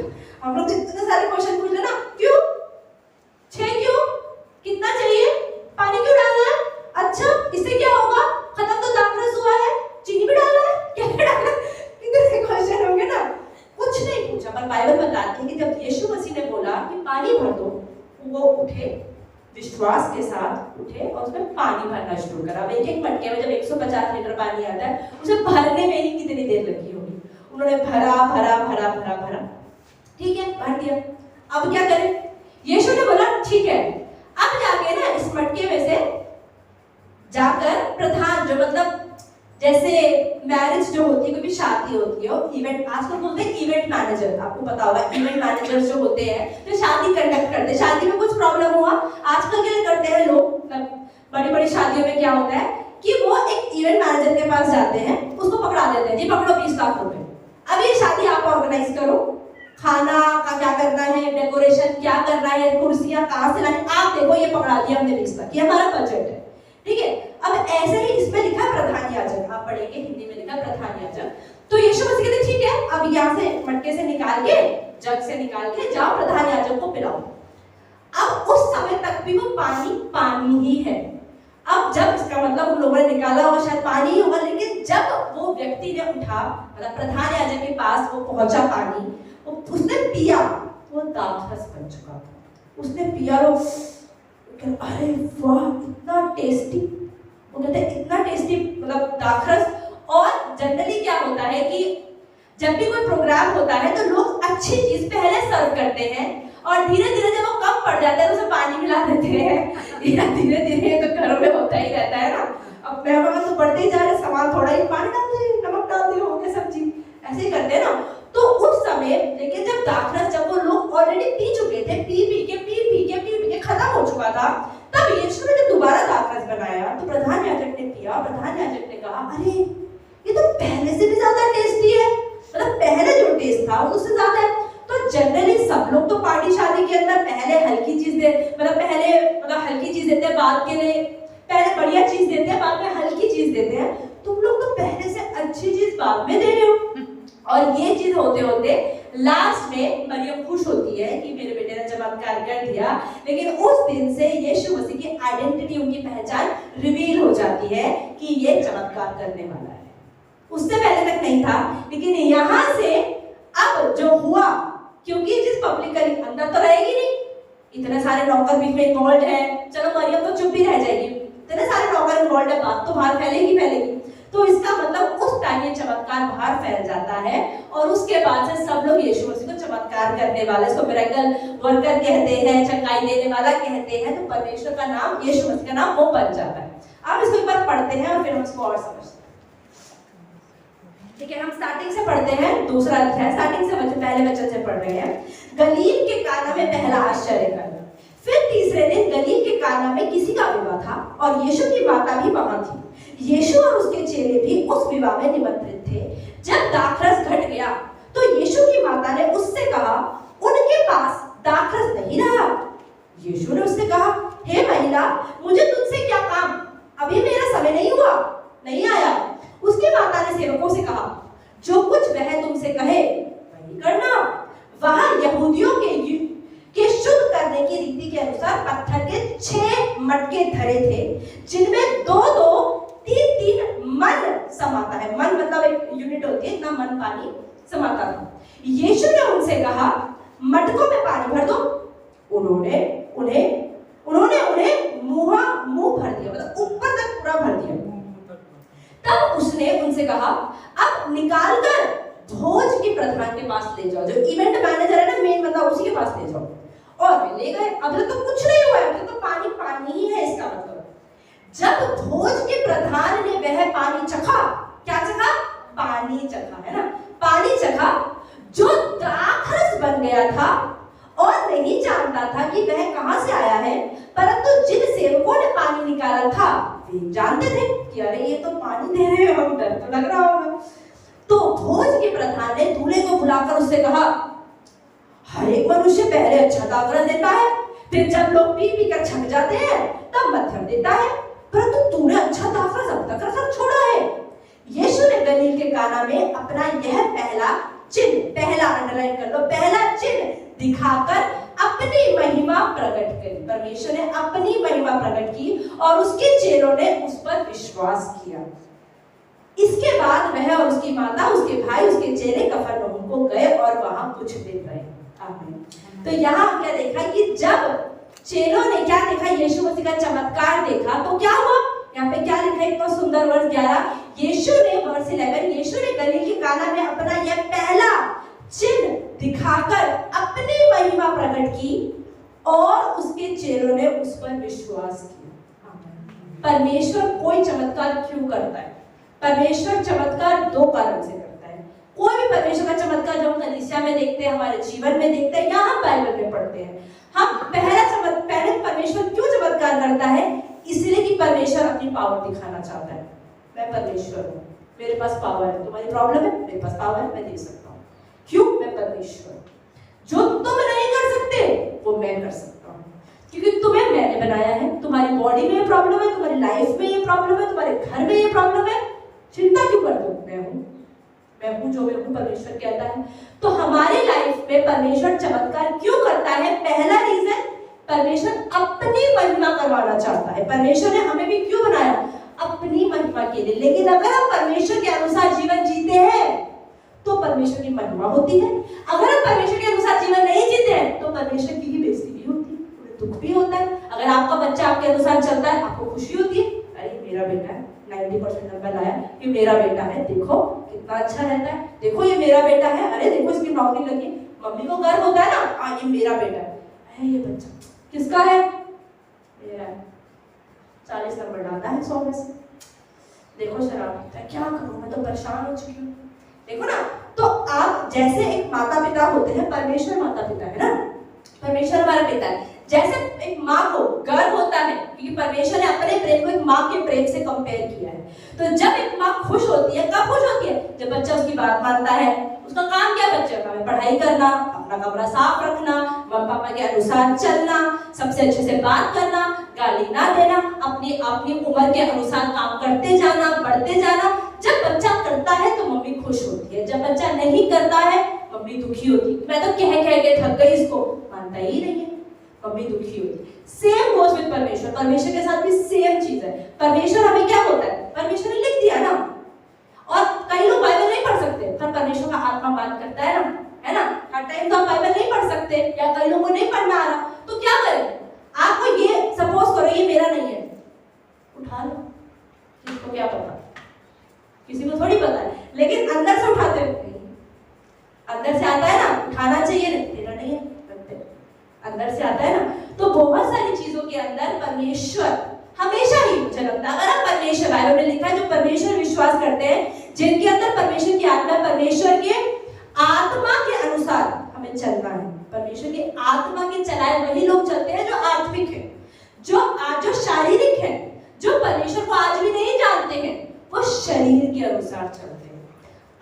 हम लोग तो इतने सारे क्वेश्चन पूछ ले ना, क्यों 6 क्यों, कितना चाहिए, पानी क्यों डालना है, अच्छा इससे क्या होगा, खत्म तो दाखरस हुआ है, चीनी भी डालना है, क्या डालना है, इतने क्वेश्चन होंगे ना, कुछ नहीं पूछा। पर बाइबल बताती है कि जब यीशु मसीह ने बोला कि पानी भर दो, वो उठे, विश्वास के साथ उठे और उसमें पानी भरना शुरू करा। अब एक एक मटके में जब 150 लीटर पानी आता है, उसे भरने में ही कितनी देर लगी होगी। उन्होंने भरा भरा भरा भरा भरा, ठीक है, भर दिया। अब क्या करें? यीशु ने बोला ठीक है, अब जाके ना इस मटके में से जाकर प्रधान, जो मतलब जैसे मैरिज जो होती है, कोई भी शादी होती है, इवेंट आजकल बोलते हैं इवेंट मैनेजर, आपको पता होगा इवेंट मैनेजर जो होते हैं जो शादी कंडक्ट करते हैं। शादी में कुछ प्रॉब्लम हुआ, आजकल क्या करते हैं लोग, बड़ी बड़ी शादियों में क्या होता है कि वो एक इवेंट मैनेजर के पास जाते हैं, उसको पकड़ा देते हैं, जी पकड़ो 20 लाख रुपए, अब ये शादी आप ऑर्गेनाइज करो, खाना का क्या करना है, डेकोरेशन क्या करना है, कुर्सियां कहाँ से लानी, आप देखो ये पकड़ा दिया हमने 20 लाख, ये हमारा बजट है, ठीक है। अब ऐसे ही इसमें लिखा प्रधान याजक, आप पढ़ेंगे हिंदी में लिखा प्रधान याजक। तो यीशु मसीह कहते ठीक है, अब यहाँ से मटके से निकाल के, जग से निकाल के जाओ प्रधान याजक को पिलाओ। अब उस समय तक भी वो पानी पानी ही है। अब जब इसका मतलब उन लोगों ने निकाला होगा शायद पानी ही होगा, लेकिन जब वो व्यक्ति ने उठा, मतलब प्रधान याजक के पास वो पहुंचा पानी, उसने पिया, वो दाखरस बन चुका था। उसने पिया, अरे वाह इतना टेस्टी, वो कहते हैं इतना टेस्टी, मतलब दाखरस। और जनरली क्या होता है कि जब भी कोई प्रोग्राम होता है तो लोग अच्छी चीज पहले सर्व करते हैं और धीरे धीरे जब वो कम पड़ जाता है तो उसे पानी मिला देते हैं। धीरे धीरे तो घरों में होता ही रहता है ना, अब मेहमान तो बढ़ते ही जा रहे, सामान थोड़ा ही, पानी डाल दिए, नमक डाल दिए, हो गया सब्जी, ऐसे ही करते हैं ना। तो उस समय लेकिन जब दाखरस, जब वो लोग ऑलरेडी पी चुके थे, पी के खत्म हो चुका था, तब यीशु ने दोबारा दाखरस बनाया तो प्रधान याजक ने पिया। प्रधान याजक ने कहा अरे ये तो पहले से भी ज्यादा टेस्टी है, मतलब पहले जो टेस्ट था उससे ज्यादा है। तो जनरली सब लोग तो पार्टी शादी के अंदर पहले हल्की चीज दे, मतलब हल्की चीज देते हैं, बाद के लिए पहले बढ़िया चीज देते हैं, बाद में हल्की चीज देते हैं। तुम लोग तो पहले से अच्छी चीज बाद में दे रहे हो। और ये चीज होते होते लास्ट में मरियम खुश होती है कि मेरे बेटे ने चमत्कार कर दिया, लेकिन उस दिन से यीशु मसीह की आइडेंटिटी, उनकी पहचान रिवील हो जाती है कि ये चमत्कार करने वाला है। उससे पहले तक नहीं था, लेकिन यहाँ से अब जो हुआ, क्योंकि ये चीज पब्लिकली अंदर तो रहेगी नहीं, इतने सारे नौकर बीच में इन्वॉल्व है, चलो मरियम तो चुप ही रह जाएगी, इतने सारे नौकर इन्वॉल्व है, बात तो बाहर फैलेगी। तो इसका मतलब उस टाइम ये चमत्कार बाहर फैल जाता है और उसके बाद से सब लोग यीशु मसीह को चमत्कार करने वाला, इसको मिरेकल वर्कर कहते हैं, चंगाई देने वाला कहते हैं। तो परमेश्वर का नाम, यीशु मसीह का नाम वो बन जाता है। आप इसको एक बार पढ़ते हैं और फिर हम इसको और समझते हैं, ठीक है। हम स्टार्टिंग से पढ़ते हैं, दूसरा अध्याय स्टार्टिंग से पहले वचन से पढ़ रहे हैं। गलील के काना में पहला आश्चर्य करना। फिर तीसरे दिन गलील के काना में किसी का विवाह था और यीशु की माता भी वहां थी। यीशु और उसके चेले भी उस विवाह में निमंत्रित थे। जब दाखरस घट गया तो यीशु की माता ने उससे कहा, उनके पास दाखरस नहीं रहा। यीशु ने उससे कहा, हे महिला, मुझे तुझसे क्या काम, अभी मेरा समय नहीं आया। उसकी माता ने सेवकों से कहा, जो कुछ वह तुमसे कहे वही करना। वहां यहूदियों के शुद्ध करने की रीति के अनुसार पत्थर के 6 मटके धरे थे, जिनमें 2-2, 3-3 मन समाता है। मन मतलब एक यूनिट होती है, इतना मन पानी समाता था। यीशु ने उनसे कहा, मटकों में पानी भर दो। उन्होंने उन्हें मुंह भर दिया, मतलब ऊपर तक पूरा भर दिया। तब उसने उनसे कहा, अब निकाल कर भोज के प्रधान के पास ले जाओ, जो इवेंट मैनेजर है ना, मेन बंदा, उसी के पास ले जाओ। और वे ले गए। अब तो कुछ नहीं हुआ है, तो पानी ही है इसका मतलब। जब भोज के प्रधान ने वह पानी चखा, क्या चखा? पानी चखा, है ना, पानी चखा, जो दाखरस बन गया था और नहीं जानता था कि वह कहां से आया है, परंतु जिन सेवकों ने पानी निकाला था वे जानते थे कि अरे ये तो पानी दे रहे हैं, हम, डर तो लग रहा होगा। तो भोज के प्रधान ने दूल्हे को बुलाकर उससे कहा, हर एक मनुष्य पहले अच्छा दाखरस देता है, फिर जब लोग पी कर छक जाते हैं तब मध्यम देता है, परंतु तूने अच्छा दाखरस अब तक रखा छोड़ा है। यीशु ने गलील के काना में अपना यह पहला चिन्ह, पहला अंडरलाइन कर लो, पहला चिन्ह दिखाकर अपनी महिमा प्रकट करी। परमेश्वर ने अपनी महिमा प्रकट की और उसके चेलों ने उस पर विश्वास किया। इसके बाद वह और उसकी माता, उसके भाई, उसके चेले कफरनहूम को गए और वहां कुछ दिन रहे। आमीन। तो यहाँ क्या देखा कि जब चेलों ने क्या देखा, यीशु मसीह का चमत्कार देखा, तो क्या हुआ? यहाँ पे क्या लिखा है, इतना सुंदर वर्ष 11, यीशु ने, वर्ष 11, यीशु ने गलील के काना में अपना यह पहला चिन्ह दिखाकर अपनी महिमा प्रकट की और उसके चेलों ने उस पर विश्वास किया। परमेश्वर कोई चमत्कार क्यों करता है? परमेश्वर चमत्कार दो कारण से करता है। कोई भी परमेश्वर का चमत्कार जो हम कलीसिया में देखते हैं, हमारे जीवन में देखते हैं, या हम बाइबल में पढ़ते हैं, हम पहले परमेश्वर क्यों चमत्कार करता है? इसलिए कि परमेश्वर अपनी पावर दिखाना चाहता है। मैं परमेश्वर हूँ, मेरे पास पावर है। तुम्हारी प्रॉब्लम है, मेरे पास पावर है, मैं दे सकता हूँ। क्यों? मैं परमेश्वर हूँ। जो तुम नहीं कर सकते वो मैं कर सकता हूँ, क्योंकि तुम्हें मैंने बनाया है। तुम्हारी बॉडी में ये प्रॉब्लम है, तुम्हारी लाइफ में ये प्रॉब्लम है, तुम्हारे घर में ये प्रॉब्लम है, चिंता क्यों कर दो? मैं हूँ जो मैं हूँ, परमेश्वर कहता है। तो हमारी लाइफ में परमेश्वर चमत्कार क्यों करता है? पहला रीजन, परमेश्वर अपनी महिमा करवाना चाहता है। परमेश्वर ने हमें भी क्यों बनाया? अपनी महिमा के लिए। लेकिन अगर हम परमेश्वर के अनुसार जीवन जीते हैं तो परमेश्वर की महिमा होती है। अगर हम परमेश्वर के अनुसार जीवन नहीं जीते हैं तो परमेश्वर की ही बेइज्जती भी होती है, दुख भी होता है। अगर आपका बच्चा आपके अनुसार चलता है, आपको खुशी होती है, अरे मेरा बेटा है, 90% नंबर लाया, ये मेरा बेटा है, देखो कितना अच्छा रहता है, देखो ये मेरा बेटा है, अरे देखो इसकी नौकरी लगी। मम्मी को गर्व होता है ना, ये मेरा बेटा है। ये बच्चा किसका है? मेरा है। 40 नंबर डालता है 100 में से। देखो शराब पीता है, क्या करूं, मैं तो परेशान हो चुकी हूँ। देखो ना, तो आप जैसे एक माता पिता होते हैं, परमेश्वर माता पिता है ना, परमेश्वर हमारा पिता है। जैसे एक माँ को गर्व होता है, क्योंकि परमेश्वर ने अपने प्रेम को एक माँ के प्रेम से कंपेयर किया है। तो जब एक माँ खुश होती है, कब खुश होती है? जब बच्चा उसकी बात मानता है। उसका काम क्या है? बच्चे का पढ़ाई करना, अपना कमरा साफ रखना, मम्मी पापा के अनुसार चलना, सबसे अच्छे से बात करना, गाली ना देना, अपनी उम्र के अनुसार काम करते जाना, बढ़ते जाना। जब बच्चा करता है तो मम्मी खुश होती है, जब बच्चा नहीं करता है मम्मी दुखी होती है। मैं तो कह के थक गई, इसको मानता ही नहीं है, मम्मी दुखी होती है। सेम गोज विद परमेश्वर। परमेश्वर के साथ भी सेम चीज है। परमेश्वर हमें क्या होता है? परमेश्वर ने लिख दिया ना। और कई लोग बाइबल नहीं पढ़ सकते, पर परमेश्वर का आत्मा बात करता है ना। हर टाइम तो हम बाइबल नहीं पढ़ सकते, या कई लोगों को नहीं पढ़ना आ रहा, तो क्या करें? आपको ये सपोज करो ये मेरा नहीं है, उठा लो। किसको क्या पता? किसी को थोड़ी पता है, लेकिन अंदर से उठाते हो, अंदर से आता है ना, उठाना चाहिए ना, तेरा नहीं है, अंदर से आता है ना। तो बहुत सारी चीजों के अंदर परमेश्वर हमेशा ही, मुझे लगता है, अगर हम परमेश्वर, बाइबल में लिखा है, जो परमेश्वर विश्वास करते हैं, जिनके अंदर परमेश्वर की आत्मा, परमेश्वर के आत्मा के अनुसार हमें चलना है। परमेश्वर की आत्मा के चलाए वही लोग चलते हैं जो आत्मिक है, जो शारीरिक है, जो परमेश्वर को आज भी नहीं जानते हैं, वो शरीर के अनुसार चलते हैं।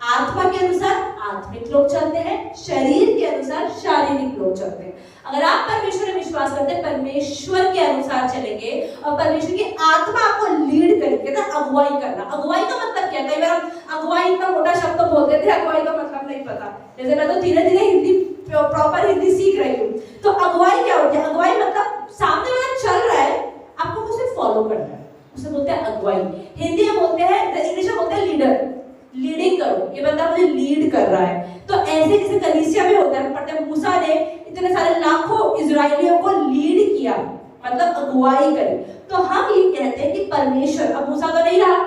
आत्मा के अनुसार आत्मिक लोग चलते हैं, शरीर के अनुसार शारीरिक लोग चलते हैं। अगर आप परमेश्वर में विश्वास करते हैं, परमेश्वर के अनुसार चलेंगे और परमेश्वर की आत्मा आपको लीड करेगी ना। अगुवाई करना, अगुवाई का मतलब क्या? कई बार हम अगुवाई इतना मोटा शब्द बोलते थे, अगुवाई का मतलब नहीं पता। जैसे मैं तो धीरे धीरे हिंदी, प्रॉपर हिंदी सीख रही हूँ। तो अगुवाई क्या होती है? अगुवाई मतलब सामने वाला चल रहा है, आपको उसे फॉलो करना है, उसे बोलते हैं अगुवाई। हिंदी में बोलते हैं, इंग्लिश में बोलते हैं लीडर। लीडिंग करो, ये बंदा मुझे लीड कर रहा है। तो ऐसे जैसे कलीसिया में होता है, पढ़ते हैं मूसा ने इतने सारे लाखों इजराइलियों को लीड किया, मतलब अगुवाई करी। तो हम ये कहते हैं कि परमेश्वर, अब मूसा तो नहीं रहा,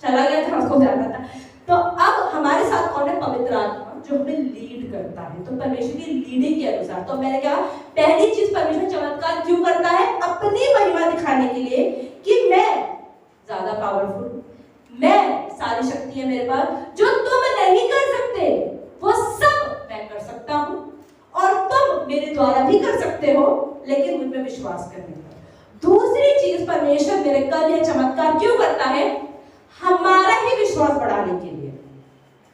चला गया था, उसको जाना था। तो अब हमारे साथ कौन है? पवित्र आत्मा, जो हमें लीड करता है। तो परमेश्वर की लीडिंग के अनुसार, तो मैंने कहा पहली चीज, परमेश्वर चमत्कार क्यों करता है? अपनी महिमा दिखाने के लिए कि मैं ज्यादा पावरफुल हूँ, मैं सारी शक्ति है मेरे पास, जो तुम नहीं कर सकते वो सब मैं कर सकता हूँ, और तुम मेरे द्वारा भी कर सकते हो, लेकिन मुझ में विश्वास करने का। दूसरी चीज, परमेश्वर मिरेकल या चमत्कार क्यों करता है? हमारा ही विश्वास बढ़ाने के लिए।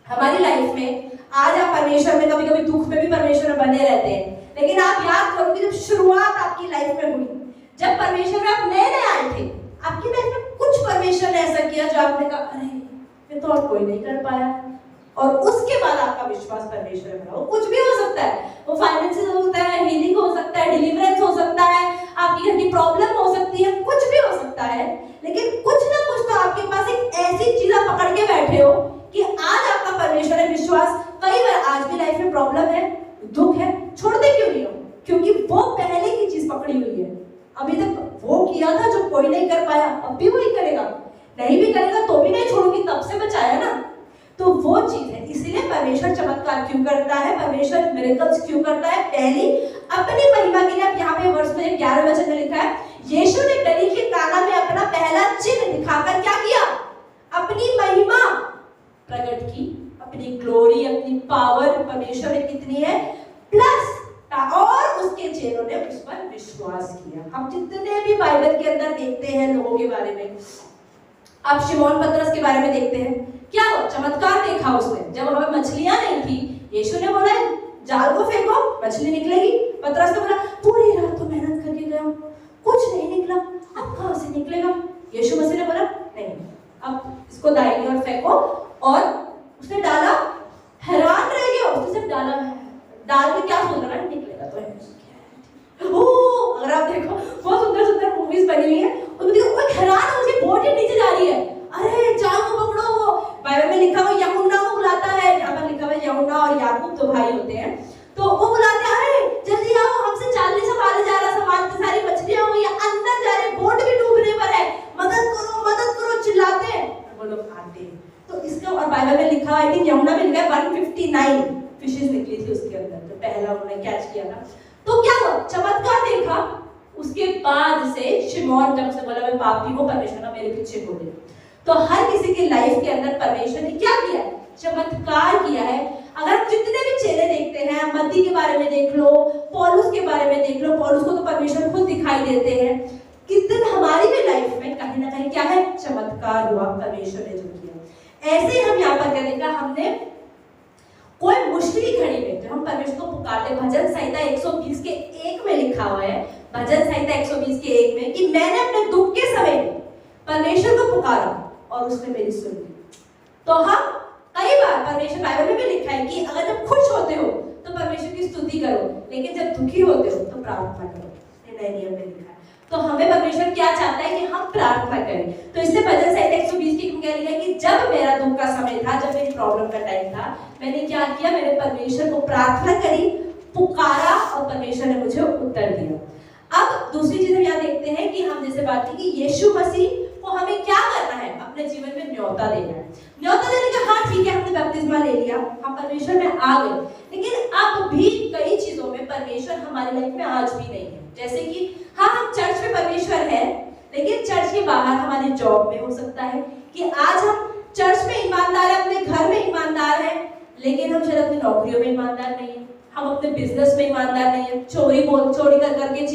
हमारी लाइफ में आज आप परमेश्वर में, कभी कभी दुख में भी परमेश्वर में बने रहते हैं, लेकिन आप याद करो कि जब शुरुआत आपकी लाइफ में हुई, जब परमेश्वर में आप नए नए आए थे, आपकी लाइफ में कुछ परमेश्वर ने ऐसा किया जो आपने कहा अरे ये तो और कोई नहीं कर पाया, और उसके बाद आपका विश्वास परमेश्वर में हो। कुछ भी हो सकता है, वो फाइनेंशियल हो सकता है, हीलिंग हो सकता है, डिलीवरेंस हो सकता है, आपकी घर की प्रॉब्लम हो सकती है, कुछ भी हो सकता है, लेकिन कुछ ना कुछ तो आपके पास एक ऐसी चीज आप पकड़ के बैठे हो कि आज आपका परमेश्वर में विश्वास। कई बार आज भी लाइफ में प्रॉब्लम है, दुख है, छोड़ते क्यों नहीं हो? क्योंकि वो पहले की चीज पकड़ी हुई है। अभी तक वो किया था जो कोई नहीं कर पाया, अब भी वही करेगा, नहीं भी करेगा तो भी नहीं छोड़ूंगी, तब से बचाया ना। तो वो चीज है, इसलिए परमेश्वर चमत्कार क्यों करता है, परमेश्वर मिरेकल्स क्यों करता है? पहली, अपनी महिमा के लिए। आप यहाँ पे वर्ष में 11 वचन में लिखा है, यीशु ने गलील के काना में अपना पहला चिन्ह दिखाकर क्या किया? अपनी महिमा हम जितने भी बाइबल के अंदर देखते हैं लोगों के बारे में, आप शिमोन पतरस के बारे में देखते हैं, क्या हुआ? चमत्कार देखा उसने। जब हमें मछलियां नहीं थी, यीशु ने बोला जाल को फेंको, मछली निकलेगी। पतरस ने बोला पूरी रात तो मेहनत करके गया हूं, कुछ नहीं निकला, अब कहां से निकलेगा? यीशु मसीह ने बोला नहीं, अब इसको दाहिनी ओर फेंको। और उसने डाला, हैरान रह गया, उसने सिर्फ डाला, डाल के क्या सोच रहा है, निकलेगा तो है। अगर आप देखो बहुत सुंदर सुंदर मूवीज बनी हुई है, उसमें देखो कोई हैरान हो, उसकी बोट नीचे जा रही है, अरे जाओ वो पकड़ो। वो बाइबल में लिखा हुआ यहुन्ना को बुलाता है, यहाँ पर लिखा हुआ यहुन्ना और याकूब दो भाई होते हैं, तो वो बुलाते हैं, अरे जल्दी आओ, हमसे जाल नहीं संभाला जा रहा, सामान की सारी मछलियां हो गई, अंदर जा रहे, बोट भी डूबने पर है, मदद करो चिल्लाते हैं। वो लोग आते हैं, तो इसका और बाइबल में लिखा, आई थिंक यहुन्ना में लिखा है 159 फिशेस निकली थी उसके अंदर, तो पहला उन्होंने कैच किया था। तो क्या हुआ? चमत्कार देखा। उसके बाद से शिमोन जब से बोला मैं पापी हूं, परमेश्वर ने मेरे पीछे हो गया। तो हर किसी की लाइफ के अंदर परमेश्वर ने क्या किया है? चमत्कार किया है। अगर आप जितने भी चेले देखते हैं, मत्ती के बारे में देख लो, पौलुस के बारे में देख लो, पौलुस को तो परमेश्वर खुद दिखाई देते हैं। कितने हमारी भी लाइफ में कहीं ना कहीं क्या है? चमत्कार हुआ परमेश्वर ने जो किया। ऐसे ही हम यहाँ पर क्या देखा, हमने कोई मुश्किल घड़ी में जब हम परमेश्वर को पुकारते, भजन संहिता 120 के 1 में लिखा हुआ है, भजन संहिता 120 के 1 में, कि मैंने अपने दुख के समय परमेश्वर को पुकारा और उसने मेरी सुन ली। तो हम कई बार, परमेश्वर बाइबल में भी लिखा है कि अगर जब खुश होते हो तो परमेश्वर की स्तुति करो, लेकिन जब दुखी होते हो तो प्रार्थना करो। ये नए नियम में लिखा है। तो हमें परमेश्वर क्या चाहता है कि हम प्रार्थना करें। तो इसलिए भजन संहिता 120 के क्या लिखा है कि जब मेरा दुख का समय था, जब मेरी प्रॉब्लम का टाइम था, मैंने क्या किया? मैंने परमेश्वर को प्रार्थना करी, पुकारा और परमेश्वर ने मुझे उत्तर दिया। अब दूसरी चीज हम यहाँ देखते हैं कि हम जैसे बात की कि यीशु मसीह को हमें क्या करना है? अपने जीवन में न्योता देना है। न्योता देने का, हाँ ठीक है, हमने बपतिस्मा ले लिया, हम परमेश्वर में आ गए, लेकिन अब भी कई चीजों में परमेश्वर हमारी लाइफ में आज भी नहीं है। जैसे कि हाँ, हम चर्च में परमेश्वर है, लेकिन चर्च के बाहर हमारे जॉब में हो सकता है कि आज हम चर्च में ईमानदार है, अपने घर में ईमानदार है, लेकिन हम शायद अपनी नौकरियों में ईमानदार नहीं है, हम अपने बिजनेस में ईमानदार नहीं है, चोरी कर करके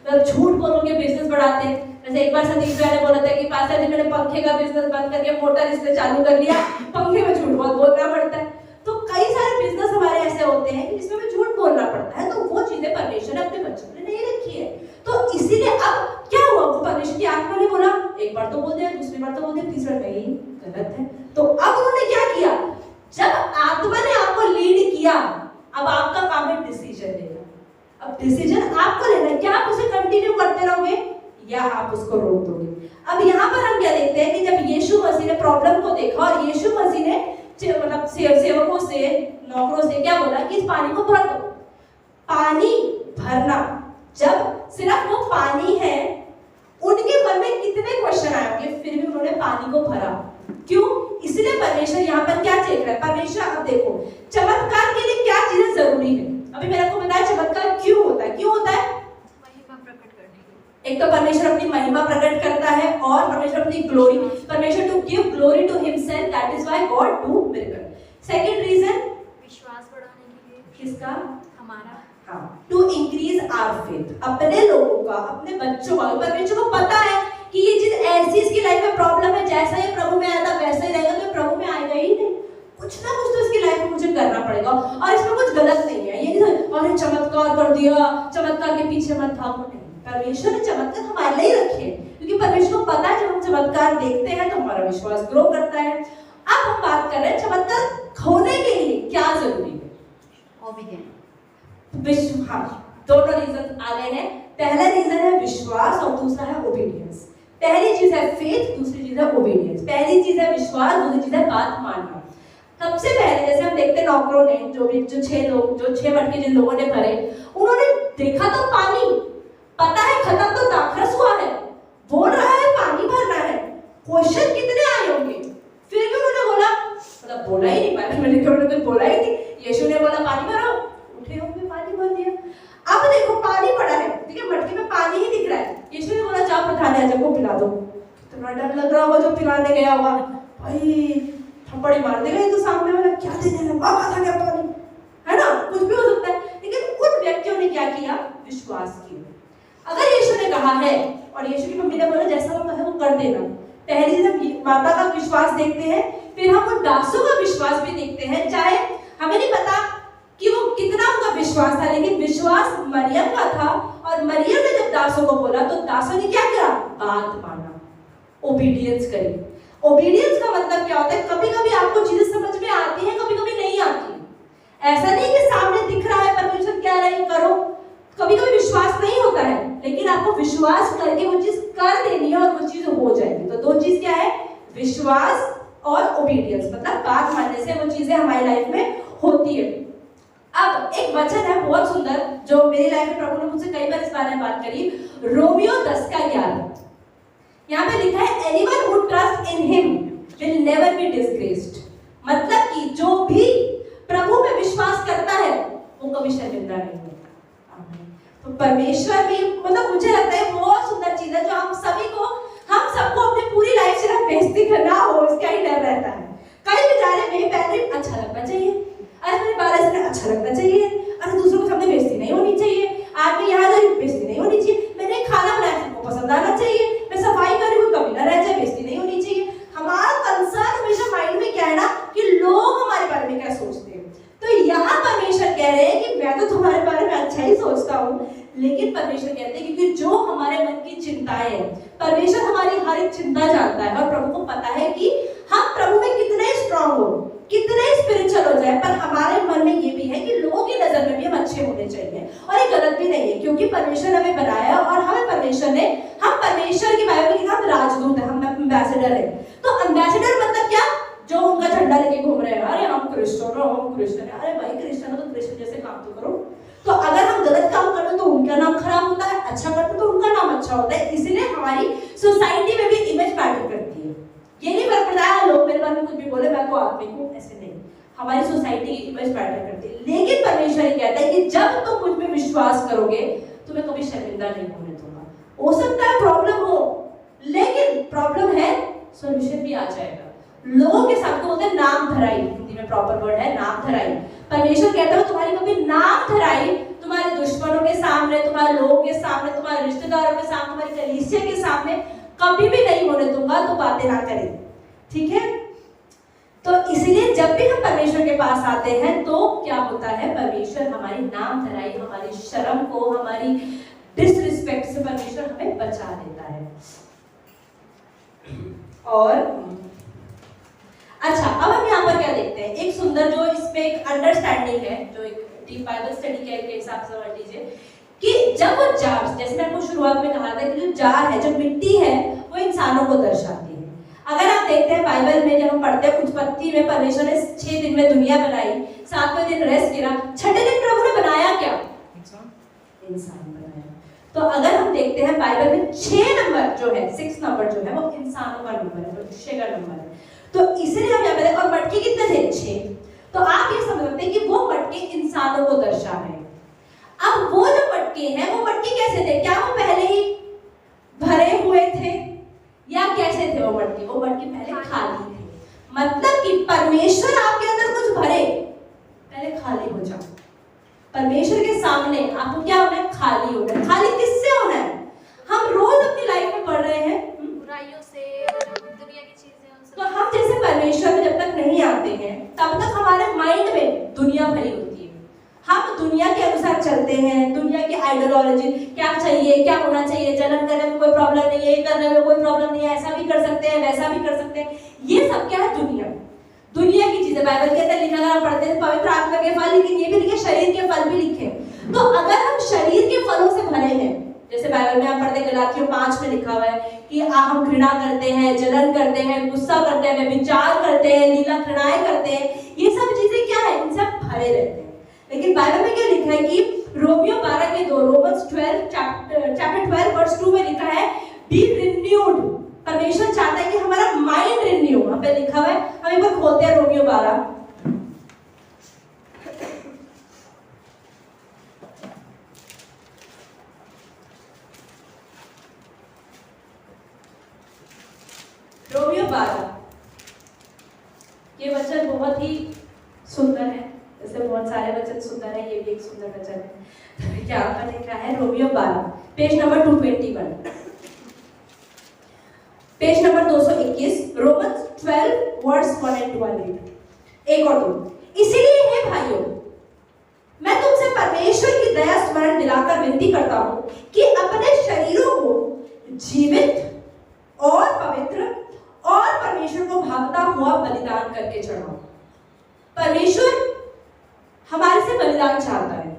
झूठ बोल के बिजनेस बढ़ाते हैं। जैसे एक बार सतीश भाई ने बोला था कि पास्टर जी मैंने पंखे का बिजनेस बंद करके मोटर इसलिए चालू कर लिया, पंखे में झूठ बहुत बोलना पड़ता है। तो कई सारे बिजनेस हमारे ऐसे होते हैं कि जिसमें झूठ बोलना पड़ता है, तो वो चीजें परमेश्वर ने अपने बच्चों ने नहीं रखी है। तो इसीलिए अब क्या हुआ? वो परमेश्वर की आत्मा ने बोला, एक बार तो बोल दिया, दूसरी बार तो बोल दिया, तीसरी बार नहीं, गलत है। तो अब उन्होंने क्या किया? जब आत्मा ने आपको लीड किया, अब आपका काम है डिसीजन लेना। अब डिसीजन आपको लेना है, क्या आप उसे कंटिन्यू करते रहोगे या आप उसको रोक दोगे। अब यहाँ पर हम क्या देखते हैं कि जब यीशु मसीह ने प्रॉब्लम को देखा और यीशु मसीह ने मतलब सेवकों से, नौकरों से क्या बोला कि इस पानी को भर दो। पानी भरना, जब सिर्फ वो पानी है, उनके मन में कितने क्वेश्चन आए होंगे, फिर भी उन्होंने पानी को भरा। क्यों? इसलिए परमेश्वर यहाँ पर क्या चेक रहा है? परमेश्वर, अब देखो चमत्कार के लिए क्या चीजें जरूरी है। अभी मैंने आपको बताया चमत्कार क्यों होता है। क्यों होता है? महिमा प्रकट करने के लिए। एक तो परमेश्वर अपनी महिमा प्रकट करता है और परमेश्वर अपनी ग्लोरी, परमेश्वर to give glory to himself, that is why God do miracle. Second reason, विश्वास बढ़ाने के लिए। किसका? हमारा। हाँ, टू इंक्रीज आवर फेथ, अपने लोगों का, अपने बच्चों का। परमेश्वर को पता है कि ये चीज ऐसी इसकी लाइफ में प्रॉब्लम है, जैसा ये प्रभु में आया था वैसा ही रहेगा, तो प्रभु में आएगा ही नहीं, कुछ ना कुछ तो इसकी लाइफ में मुझे करना पड़ेगा। और इसमें कुछ गलत नहीं है, ये नहीं अरे चमत्कार कर दिया, चमत्कार के पीछे मत भागो, नहीं। परमेश्वर ने चमत्कार हमारे लिए रखे, क्योंकि परमेश्वर को पता है जब हम चमत्कार देखते हैं तो हमारा विश्वास ग्रो करता है। अब हम बात कर रहे हैं चमत्कार होने के लिए क्या जरूरी है? ओबीडियंस। हाँ, दोनों रीजन आ गए हैं। पहला रीजन है विश्वास और दूसरा है ओबीडियंस। पहली चीज है फेथ, दूसरी चीज है ओबीडियंस। पहली चीज है विश्वास, दूसरी चीज है बात मानना। सबसे पहले जैसे हम देखते हैं नौकरों ने जो 6 मटके जिन लोगों ने भरे, उन्होंने देखा तो पानी, पता है खत्म तो दाखरस हुआ है, बोल रहा है पानी भरना है, क्वेश्चन कितने आए होंगे, फिर भी उन्होंने बोला, मतलब बोला ही नहीं, बाइबल में लिखा उन्होंने बोला ही नहीं। यीशु ने बोला पानी भरो, उठे होंगे पानी भर दिया। अब देखो पानी पड़ा है, ठीक है, मटके में पानी ही दिख रहा है। यीशु ने बोला जाओ प्रधान याजक को पिला दो। कितना डर लग रहा होगा जो पिलाने गया होगा, भाई थप्पड़ी मार देगा ये तो सामने वाला, क्या देने लगा था क्या पानी, है ना, कुछ भी हो सकता है। लेकिन उन व्यक्तियों ने क्या किया? विश्वास किया। अगर यीशु ने ने कहा है, और यीशु की मम्मी ने बोला जैसा वो कहे वो कर देना। पहले हम माता का विश्वास देखते हैं, फिर हम उन दासों का विश्वास भी देखते हैं। चाहे हमें नहीं पता कि वो कितना उनका विश्वास था, लेकिन विश्वास मरियम का था, और मरियम ने जब दासों को बोला तो दासों ने क्या किया? बात माना, ओबीडियंस करी। ओबीडियंस का मतलब क्या होता है? कभी कभी आपको चीजें समझ में आती है, कभी कभी नहीं आती। ऐसा नहीं कि सामने दिख रहा है परमेश्वर कह रहे हैं करो, कभी कभी विश्वास नहीं होता है, लेकिन आपको विश्वास करके वो चीज कर देनी है और वो चीज हो जाएगी। तो दो चीज क्या है? विश्वास और ओबीडियंस, मतलब बात मानने से वो चीजें हमारी लाइफ में होती है। अब एक वचन है बहुत सुंदर जो मेरी लाइफ में प्रभु ने मुझसे कई बार इस बारे में बात करी, रोमियो 10:11। यहाँ पे लिखा है anyone who trust in him will never be disgraced. मतलब कि जो भी प्रभु में विश्वास करता है वो कभी शर्मिंदा नहीं होता। तो परमेश्वर भी, मतलब मुझे लगता है बहुत सुंदर चीज है जो हम सबको अपनी पूरी लाइफ से बेइज्जती करना हो इसका ही डर रहता है। कहीं भी जा रहे मेरे पैर अच्छा लगना चाहिए, आज मेरे बाल ऐसे अच्छा लगना चाहिए, अरे दूसरों के सामने बेइज्जती नहीं होनी चाहिए, आज मैं यहाँ जा रही बेइज्जती नहीं होनी चाहिए, मैंने खाना बनाया सबको पसंद आना चाहिए, मैं सफाई कर रही हूँ कभी ना रह जाए, बेइज्जती नहीं होनी चाहिए। हमारा कंसर्न हमेशा माइंड में क्या है ना कि लोग हमारे बारे में क्या सोचते हैं। तो यहाँ परमेश्वर कह रहे हैं कि मैं तो तुम्हारे बारे में अच्छा ही सोचता हूँ, लेकिन परमेश्वर कहते हैं क्योंकि जो हमारे मन की चिंताएं हैं, परमेश्वर हमारी हर एक चिंता जानता है और प्रभु को पता है कि हम प्रभु में कितने स्ट्रांग हो, कितने स्पिरिचुअल हो जाए, पर हमारे मन में ये भी है कि लोगों की नजर में भी हम अच्छे होने चाहिए। और ये गलत भी नहीं है क्योंकि परमेश्वर ने हमें बनाया और हमें परमेश्वर ने, हम परमेश्वर की बाइबल में लिखा हम राजदूत है, हम एम्बेसडर है। तो एम्बेसडर मतलब क्या? जो उनका झंडा लेके घूम रहे हैं, अरे हम क्रिश्चियन हो, हम क्रिश्चियन है। अरे भाई क्रिश्चियन हो तो क्रिश्चियन जैसे काम तो करो। तो अगर हम गलत काम करते तो उनका नाम खराब होता है, अच्छा करते तो उनका नाम अच्छा होता है। इसलिए हमारी सोसाइटी में भी इमेज मैटर करती है। ये नहीं फर्क पड़ता है लोग मेरे बारे में कुछ भी बोले मैं तो आदमी हूँ, ऐसे नहीं, हमारी सोसाइटी की इमेज मैटर करती है। लेकिन परमेश्वर ये कहता है कि जब तुम मुझ में विश्वास करोगे तो मैं कभी शर्मिंदा नहीं होने दूंगा। हो सकता है प्रॉब्लम हो, लेकिन प्रॉब्लम है सॉल्यूशन भी आ जाएगा। लोगों के साथ बोलते हैं नाम धराई, हिंदी में प्रॉपर वर्ड है नाम धराई। परमेश्वर कहता है तुम्हारी कभी नाम धराई तुम्हारे दुश्मनों के सामने, तुम्हारे लोगों के सामने, तुम्हारे रिश्तेदारों के सामने, तुम्हारी कलीसिया के सामने कभी भी नहीं होने दूंगा। तो बातें ना करें, ठीक है? तो इसलिए जब भी हम परमेश्वर के पास आते हैं तो क्या होता है? परमेश्वर हमारी नाम धराई, हमारी शर्म को, हमारी डिसरिस्पेक्ट से परमेश्वर हमें बचा देता है। और अच्छा, अब हम यहाँ पर क्या देखते हैं? एक सुंदर जो इसमें एक अंडरस्टैंडिंग है, जो एक डीप बाइबल स्टडी के हिसाब से समझ लीजिए कि जब वो जार, जैसे मैं आपको शुरुआत में कहा था कि जो जार है, जो मिट्टी है, वो इंसानों को दर्शाती है। अगर आप देखते हैं बाइबल में जब हम पढ़ते हैं उत्पत्ति में परमेश्वर ने 6 दिन में दुनिया बनाई, 7वें दिन रेस्ट किया, 6ठे दिन प्रभु ने बनाया क्या? इंसान बनाया। तो अगर हम देखते हैं बाइबल में 6 नंबर जो है, 6 नंबर जो है वो इंसानों का नंबर है, मनुष्य का नंबर है। तो इसलिए हम यहाँ पे, और मटके कितने थे? 6। तो आप ये समझ सकते हैं कि वो मटके इंसानों को दर्शा रहे हैं। अब वो जो मटके हैं, वो मटके कैसे थे? क्या वो पहले ही भरे हुए थे या कैसे थे वो मटके? वो मटके पहले खाली थे। मतलब कि परमेश्वर आपके अंदर कुछ भरे, पहले खाली हो जाओ। परमेश्वर के सामने आपको क्या होना है? खाली होना है। खाली किससे होना है? हम रोज अपनी लाइफ में पढ़ रहे हैं बुराइयों से, दुनिया की चीजें, उन सब। तो हम जैसे परमेश्वर में जब तक नहीं आते हैं तब तक हमारे माइंड में दुनिया भरी होती है। हम दुनिया के अनुसार चलते हैं, दुनिया की आइडियोलॉजी, क्या चाहिए, क्या होना चाहिए, जलन करने में कोई प्रॉब्लम नहीं है, ये करने में कोई प्रॉब्लम नहीं है, ऐसा भी कर सकते हैं, वैसा भी कर सकते हैं। ये सब क्या है? दुनिया की चीजें। बाइबल के अंदर लिखा, अगर आप पढ़ते हैं पवित्र आत्मा के फल, लेकिन ये भी लिखे शरीर के फल भी लिखे। तो अगर हम शरीर के फलों से भरे हैं, जैसे बाइबल में आप पढ़ते हैं गलातियों 5 में लिखा हुआ है कि हम घृणा करते हैं, जलन करते हैं, गुस्सा करते हैं, व्यभिचार करते हैं, लीला घृणाएं करते हैं, ये सब चीजें क्या है? इनसे भरे रहते हैं। लेकिन बाइबल में क्या लिखा है कि रोमियो 12:2, रोमन्स 12 चैप्टर 12 वर्स 2 में लिखा है बी रिन्यूड। परमेश्वर चाहता है कि हमारा माइंड रिन्यू, वहां पे लिखा हुआ है। हम एक बार खोलते हैं रोमियो 12। रोमियो 12, ये वचन बहुत ही सुंदर है। जैसे बहुत सारे वचन सुंदर है, ये भी एक सुंदर वचन यहाँ पर लिखा है रोमियो 12 पेज नंबर 221, पेज नंबर 221, रोमन्स 12 वर्स 1 and 2 एक और 2। इसीलिए हे भाइयों, मैं तुमसे परमेश्वर की दया स्मरण दिलाकर विनती करता हूं कि अपने शरीरों को जीवित और पवित्र और परमेश्वर को भावता हुआ बलिदान करके चढ़ाओ। परमेश्वर हमारे से बलिदान चाहता है।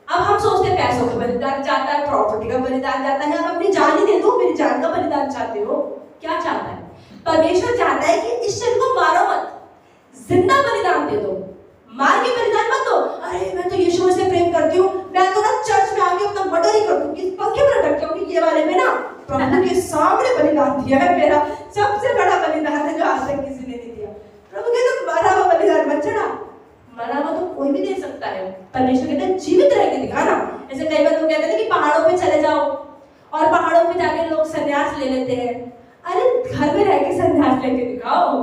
अब हम सोचते हैं पैसों का बलिदान चाहता है, प्रॉपर्टी का बलिदान चाहता है, अब अपनी जान ही दे दो, मेरी जान का बलिदान चाहते हो? क्या चाहता है? परमेश्वर चाहता है कि इस शरीर को मारो मत, जिंदा बलिदान दे दो, मार के बलिदान मत दो। अरे मैं तो यीशु से प्रेम करती हूँ, मैं तो ना चर्च में आके अपना मर्डर ही कर दूंगी, पंखे पर अटक जाऊंगी, ये वाले में ना प्रभु के सामने बलिदान दिया है, मेरा सबसे बड़ा बलिदान है जो आज तक किसी ने नहीं दिया। प्रभु कहते मरा हुआ बलिदान मत चढ़ा, मरा हुआ तो कोई भी दे सकता है। परमेश्वर कहते हैं जीवित रह के दिखाना। ऐसे कई बार लोग कहते हैं कि पहाड़ों पे चले जाओ, और पहाड़ों पे जाके लोग संन्यास ले लेते हैं। अरे घर में रह के संन्यास लेके दिखाओ।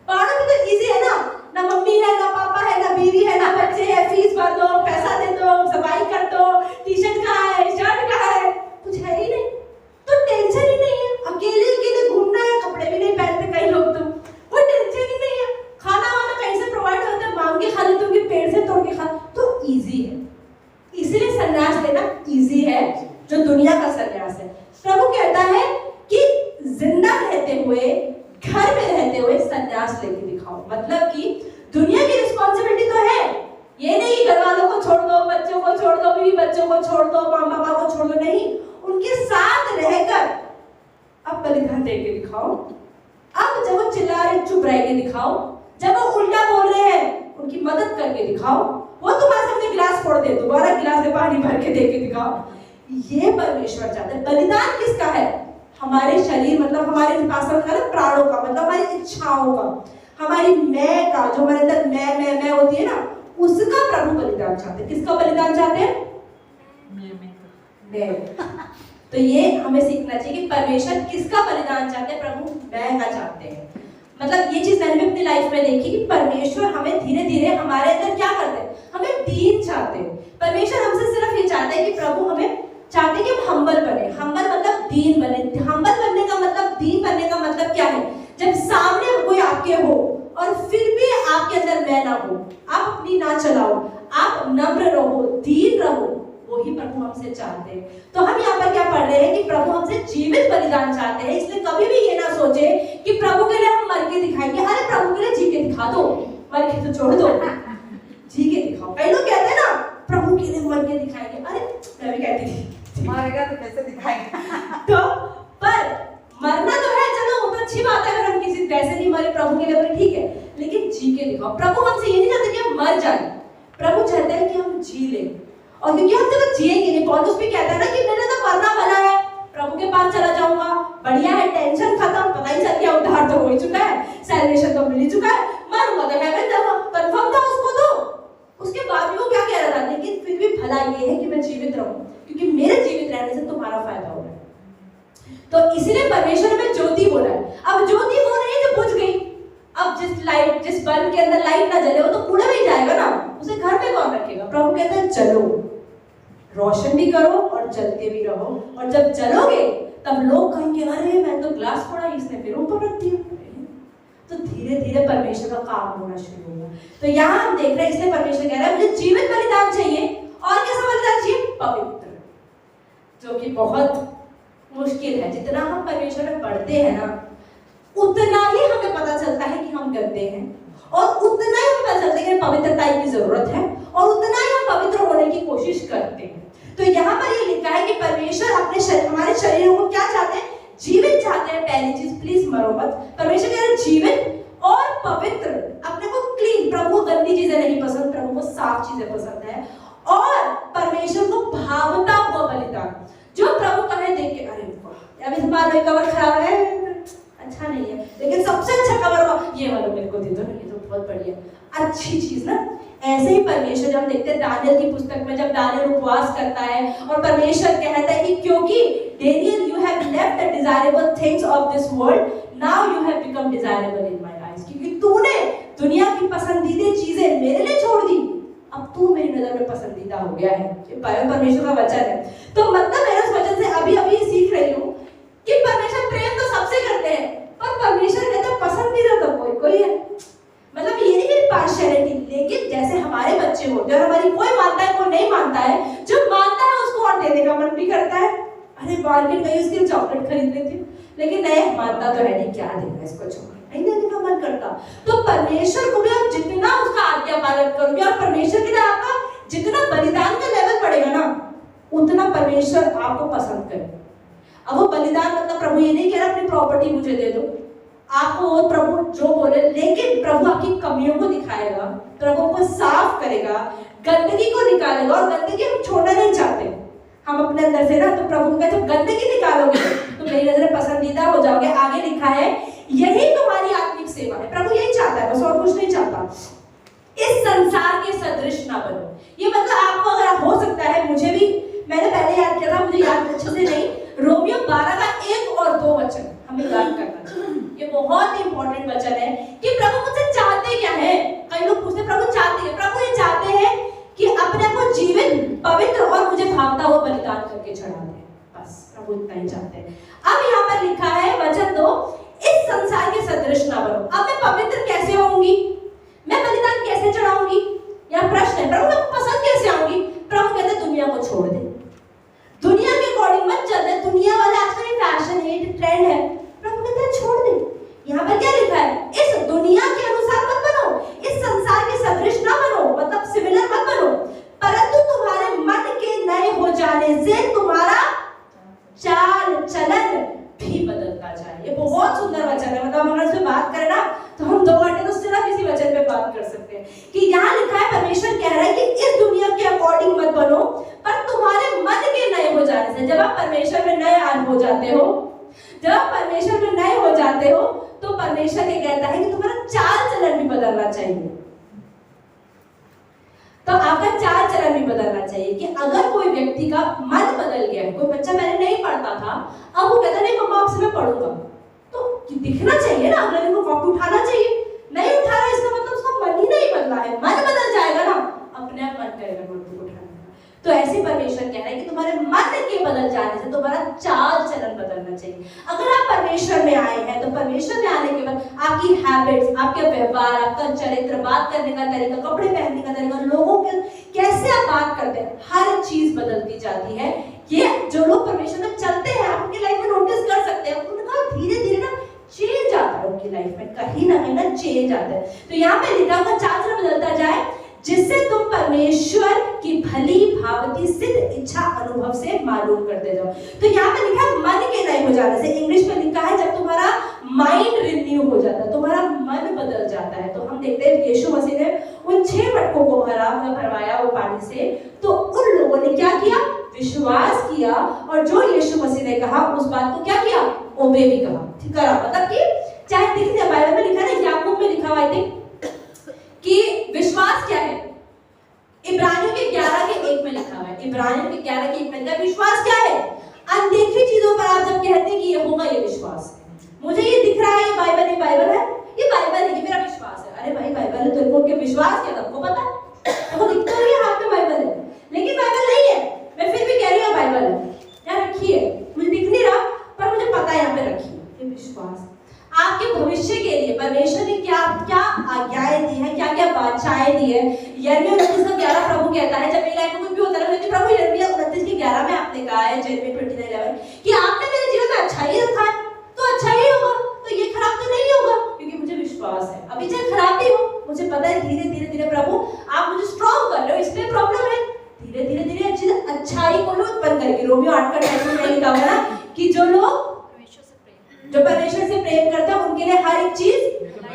पहाड़ों पे तो इजी है ना मम्मी है, ना पापा है, ना बीवी है, ना बच्चे है, फीस भर दो, पैसा दे दो, सफाई कर दो, टी-शर्ट कहाँ है, शर्ट कहाँ है, कुछ है ही नहीं, तो टेंशन ही नहीं है। अकेले अकेले घूमना है, कपड़े भी नहीं पहनते कई लोग, तो कोई टेंशन ही नहीं है। खाना वाना कहीं से प्रोवाइड होता है, मांग के खा लेते हो कि पेड़ से तोड़ के खा, तो इजी है। इसलिए संन्यास लेना इजी है, जो दुनिया का संन्यास है। प्रभु कहता है कि जिंदा रहते हुए, घर में रहते हुए संन्यास लेके दिखाओ। मतलब कि दुनिया की रिस्पॉन्सिबिलिटी तो है, ये नहीं घर वालों को छोड़ दो, बच्चों को छोड़ दो, बीवी बच्चों को छोड़ दो, माँ बाबा को छोड़ दो, नहीं, उनके साथ रहकर अब बलिदान दे के दिखाओ। अब जब वो चिल्ला रहे चुप रह के दिखाओ, जब वो उल्टा बोल रहे हैं उनकी मदद करके दिखाओ, वो तुम्हारे सामने गिलास फोड़ दे, दोबारा गिलास में पानी भर के दे के दिखाओ। ये परमेश्वर चाहता है। बलिदान किसका है? हमारे शरीर, मतलब हमारे पास प्राणों का, मतलब हमारी इच्छाओं का, हमारी मैं का, जो हमारे अंदर मैं होती है ना, उसका प्रभु बलिदान चाहते हैं। किसका बलिदान चाहते हैं? मैं। तो ये हमें सीखना चाहिए कि परमेश्वर किसका बलिदान चाहते हैं? प्रभु मैं का चाहते हैं। मतलब ये चीज मैंने अपनी लाइफ में देखी कि परमेश्वर हमें धीरे धीरे हमारे अंदर क्या करते हैं, हमें दीन चाहते हैं। परमेश्वर हमसे सिर्फ ये चाहता है कि प्रभु हमें चाहते हैं कि हम हम्बल बने। हम्बल मतलब दीन बने। हम्बल बनने का मतलब, दीन बनने का मतलब क्या है? जब सामने कोई आपके हो और फिर भी आपके अंदर मैं ना हो, आप अपनी ना चलाओ, आप नम्र रहो, दीन रहो, वही प्रभु हमसे चाहते हैं। तो हम यहाँ पर क्या पढ़ रहे हैं कि प्रभु हमसे जीवित बलिदान चाहते हैं। इसलिए कभी भी ये ना सोचे कि प्रभु के लिए हम मर के दिखाएंगे। अरे प्रभु के लिए जी के दिखा दो, मर के तो छोड़ दो, जी के दिखाओ। कई लोग कहते हैं ना प्रभु के लिए मर के दिखाएंगे। अरे मैं भी कहती थी मरेगा तो कैसे दिखाएंगे। तो पर मरना तो है, चलो वो तो अच्छी बात है, अगर हम किसी वैसे नहीं मरे प्रभु के लिए मरे, ठीक है, लेकिन जी के दिखाओ। प्रभु हमसे ये नहीं चाहते कि हम मर जाए, प्रभु चाहते हैं कि हम जी लें। और क्योंकि हम जब जिएंगे नहीं, पौलुस भी कहता है ना कि मैंने तो मरना भला है, प्रभु के पास चला जाऊंगा, बढ़िया है, टेंशन खत्म, पता ही चल गया उद्धार तो हो ही चुका है, सैल्वेशन तो मिल ही चुका है, मरूंगा तो हेवन जाऊंगा, कंफर्म था उसको। तो उसके बाद भी वो क्या कह रहा था, लेकिन फिर भी भला ये है कि मैं जीवित रहूं, क्योंकि मेरे जीवित रहने से तुम्हारा फायदा होगा। तो इसलिए परमेश्वर में ज्योति बोला है। अब ज्योति वो नहीं जो बुझ गई। अब जिस बल्ब के अंदर लाइट ना जले वो तो कूड़े में ही जाएगा ना, उसे घर में कौन रखेगा? प्रभु कहते हैं चलो, रोशन भी करो और जलते भी रहो, और जब जलोगे तब लोग कहेंगे अरे मैं तो ग्लास फोड़ा, इसने फिर ऊपर रख दिया। तो धीरे धीरे परमेश्वर का काम होना शुरू होगा। तो यहाँ हम देख रहे हैं, इसलिए परमेश्वर कह रहा है मुझे जीवित बलिदान चाहिए। और कैसा बलिदान चाहिए? पवित्र, जो कि बहुत मुश्किल है। जितना हम परमेश्वर में पढ़ते हैं ना, उतना ही हमें पता चलता है कि हम गंदे हैं, और उतना ही हमें पता चलता है कि पवित्रता की जरूरत है, और उतना ही हम पवित्र होने की कोशिश करते हैं। तो यहाँ पर ये लिखा है कि परमेश्वर अपने हमारे शरीरों को क्या चाहते हैं? जीवित चाहते हैं। पहली चीज, प्लीज मरो मत। परमेश्वर कह रहे हैं जीवित और पवित्र, अपने को क्लीन। प्रभु को गंदी चीजें नहीं पसंद, प्रभु को साफ चीजें पसंद है। और परमेश्वर को भावता हुआ बलिदान, जो प्रभु कहे देख के अरे वाह, अब इस बार कवर खराब है, अच्छा नहीं है, लेकिन सबसे अच्छा कवर ये वाला मेरे को दे दो, ये तो बहुत बढ़िया अच्छी चीज ना। ऐसे ही परमेश्वर, जब देखते हैं दानियल की पुस्तक में, जब दानियल उपवास करता है और परमेश्वर कहता है कि क्योंकि Daniel you have left the desirable things of this world, now you have become desirable in my eyes. क्योंकि तूने दुनिया की पसंदीदा चीजें मेरे लिए छोड़ दी, अब तू मेरी नजर में पसंदीदा हो गया है। ये परमेश्वर का वचन है। तो मतलब मैं उस वचन से अभी अभी सीख रही हूँ कि परमेश्वर प्रेम तो सबसे करते हैं, पर परमेश्वर कहते हैं पसंदीदा तो कोई कोई है। मतलब ये नहीं पार्शियलिटी, लेकिन जैसे हमारे बच्चे होते हैं और हमारी कोई मानता है कोई नहीं मानता है, जो मानता है उसको और देने का मन भी करता है। अरे मार्केट गई उसके लिए चॉकलेट खरीद लेती हूँ, लेकिन नहीं मानता तो है नहीं, क्या देना इसको चॉकलेट, नहीं देने का मन करता। तो परमेश्वर को भी आप जितना उसका आज्ञा पालन करोगे और परमेश्वर के लिए आपका जितना बलिदान का लेवल बढ़ेगा ना, उतना परमेश्वर आपको पसंद करे। अब वो बलिदान मतलब प्रभु ये नहीं कह रहा अपनी प्रॉपर्टी मुझे दे दो, आपको वो प्रभु जो बोले, लेकिन प्रभु आपकी कमियों को दिखाएगा, प्रभु को साफ करेगा, गंदगी को निकालेगा। और गंदगी हम छोड़ना नहीं चाहते हम अपने अंदर से ना, तो प्रभु कहते गंदगी निकालोगे तो मेरी नजर पसंदीदा हो जाओगे। आगे लिखा है यही तुम्हारी आत्मिक सेवा है। प्रभु यही चाहता है, बस और कुछ नहीं चाहता। इस संसार के सदृश ना बनो। ये मतलब आपको अगर हो सकता है, मुझे भी, मैंने पहले याद किया था, मुझे याद अच्छे से नहीं, रोमियो 12 का 1 और 2 वचन हमें याद करना चाहिए। ये बहुत इंपॉर्टेंट वचन है कि प्रभु मुझसे चाहते क्या है। कई लोग पूछते प्रभु चाहते हैं, प्रभु ये चाहते हैं कि अपने आप को जीवित, पवित्र और मुझे भावता हुआ बलिदान करके चढ़ा दे, बस प्रभु इतना ही चाहते हैं। अब यहाँ पर लिखा है वचन 2, इस संसार के सदृश ना बनो। अब मैं पवित्र कैसे होंगी, मैं बलिदान कैसे चढ़ाऊंगी, यहाँ प्रश्न है। प्रभु मैं पसंद कैसे आऊंगी? प्रभु कहते दुनिया को छोड़ दे, दुनिया के अकॉर्डिंग मत चल। दुनिया वाले आजकल फैशन है, ट्रेंड है, प्रभु कहते हैं छोड़ दे। यहाँ पर क्या लिखा है? इस दुनिया के अनुसार मत बनो, इस संसार के सदृश ना बनो, मतलब सिमिलर मत बनो, परंतु तुम्हारे मन के नए हो जाने से तुम्हारा चाल चलन भी बदलता जाए। ये बहुत सुंदर वचन है। मतलब अगर इसमें बात करें ना तो हम 2 घंटे तो सिर्फ इसी वचन पे बात कर सकते हैं कि यहाँ लिखा है, परमेश्वर कह रहा है कि इस दुनिया के अकॉर्डिंग मत बनो, पर तुम्हारे मन के नए हो जाने से। जब आप परमेश्वर में नए हो जाते हो, जब आप परमेश्वर में नए हो जाते हो, तो परमेश्वर ये कहता है कि तुम्हारा चाल चलन भी बदलना चाहिए। तो आपका चाल चलन भी बदलना चाहिए कि अगर कोई व्यक्ति का मन बदल गया है, कोई बच्चा पहले नहीं पढ़ता था, अब वो कहता नहीं मम्मा आपसे मैं पढ़ूंगा, तो दिखना चाहिए ना, अगले दिन को कॉपी उठाना चाहिए। नहीं उठा रहा इसका मतलब उसका मन ही नहीं बदला है। मन बदल जाएगा ना, अपने आप मन करेगा नोटबुक उठाने का। तो ऐसे परमेश्वर कह रहा है कि तुम्हारे मन के बदल जाने से तुम्हारा चाल चलन बदलना चाहिए। अगर आप परमेश्वर में आए हैं तो परमेश्वर में आने के बाद आपकी हैबिट्स, आपके व्यवहार, आपका चरित्र, बात करने का तरीका, कपड़े पहनने का तरीका, लोगों के कैसे आप बात करते हैं, हर चीज बदलती जाती है। ये जो लोग परमेश्वर में चलते हैं, आप उनकी लाइफ में नोटिस कर सकते हैं, उनका धीरे धीरे ना चेंज आता है, उनकी लाइफ में कहीं ना कहीं ना चेंज आता है। तो यहाँ पे लिखा हुआ चाल चलन बदलता जाए, जिससे तुम परमेश्वर की भली भांति सिद्ध इच्छा अनुभव से मालूम करते जाओ। तो यहाँ पे लिखा है मन के नए हो जाने से। इंग्लिश में लिखा है जब तुम्हारा माइंड रिन्यू हो जाता है, तुम्हारा मन बदल जाता है। तो हम देखते हैं यीशु मसीह ने उन 6 मटकों को भरवाया वो पानी से, तो उन लोगों ने क्या किया? विश्वास किया, और जो यीशु मसीह ने कहा उस बात को क्या किया? ओबे भी कहा, ठीक है। मतलब कि चाहे देखिए बाइबल में लिखा है, याकूब में लिखा हुआ है कि विश्वास क्या है। इब्रानियों के 11 के 1 में लिखा हुआ है, इब्रानियों के 11 के 1 में लिखा है विश्वास क्या है? अनदेखी चीजों पर आप जब कहते हैं कि ये होगा, ये विश्वास है। मुझे ये दिख रहा है, ये बाइबल है, ये बाइबल है, ये मेरा विश्वास है। अरे भाई बाइबल है, तुमको क्या विश्वास क्या? तुमको पता है, तुमको दिखता है हाथ में बाइबल है, लेकिन बाइबल नहीं है। मैं फिर भी कह रही हूँ बाइबल है, यहाँ रखी है, मुझे दिख नहीं रहा पर मुझे पता है यहाँ पे रखी है। ये विश्वास आपके भविष्य के लिए परमेश्वर ने क्या क्या आज्ञाएं दी है, क्या क्या वाचाएं दी है। यिर्मयाह 29:11 प्रभु कहता है, जब मेरी लाइफ में कुछ भी होता है, प्रभु यिर्मयाह 29:11 में आपने कहा है, यिर्मयाह 29:11 कि आपने मेरे जीवन में अच्छा ही रखा है, तो अच्छा ही होगा, तो ये खराब तो नहीं होगा, क्योंकि मुझे विश्वास है। अभी चाहे खराब भी हो, मुझे पता है धीरे धीरे धीरे प्रभु आप मुझे स्ट्रॉन्ग कर रहे हो, इसलिए प्रॉब्लम है, धीरे धीरे धीरे अच्छाई को उत्पन्न करेगी। रोमियो 8:28 में लिखा हुआ है कि जो लोग जो परमेश्वर से प्रेम करते हैं उनके लिए हर एक चीज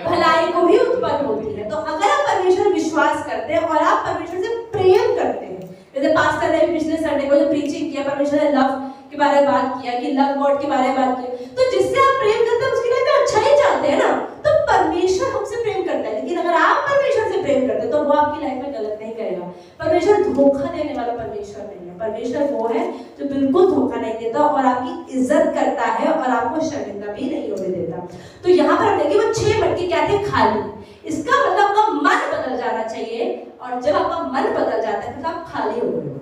भलाई को ही उत्पन्न होती है। तो अगर आप परमेश्वर विश्वास करते हैं और आप परमेश्वर से प्रेम करते हैं, जैसे पास्टर ने पिछले संडे को जो प्रीचिंग किया, परमेश्वर ने लव के बारे में बात किया कि लव गॉड के बारे में बात की, तो जिससे आप प्रेम करते हैं उसके लिए तो अच्छा ही चाहते हैं ना, तो परमेश्वर हमसे प्रेम करता है। लेकिन अगर आप परमेश्वर से प्रेम करते हैं तो वो आपकी लाइफ में गलत नहीं करेगा। परमेश्वर धोखा देने वाला परमेश्वर नहीं है, परमेश्वर वो है जो बिल्कुल धोखा नहीं देता और आपकी इज्जत करता है और आपको शर्मिंदा भी नहीं होने देता। तो यहाँ पर हम देखिए वो 6 मटके क्या थे? खाली। इसका मतलब आपका मन बदल जाना चाहिए, और जब आपका मन बदल जाता है तो आप खाली हो गए हो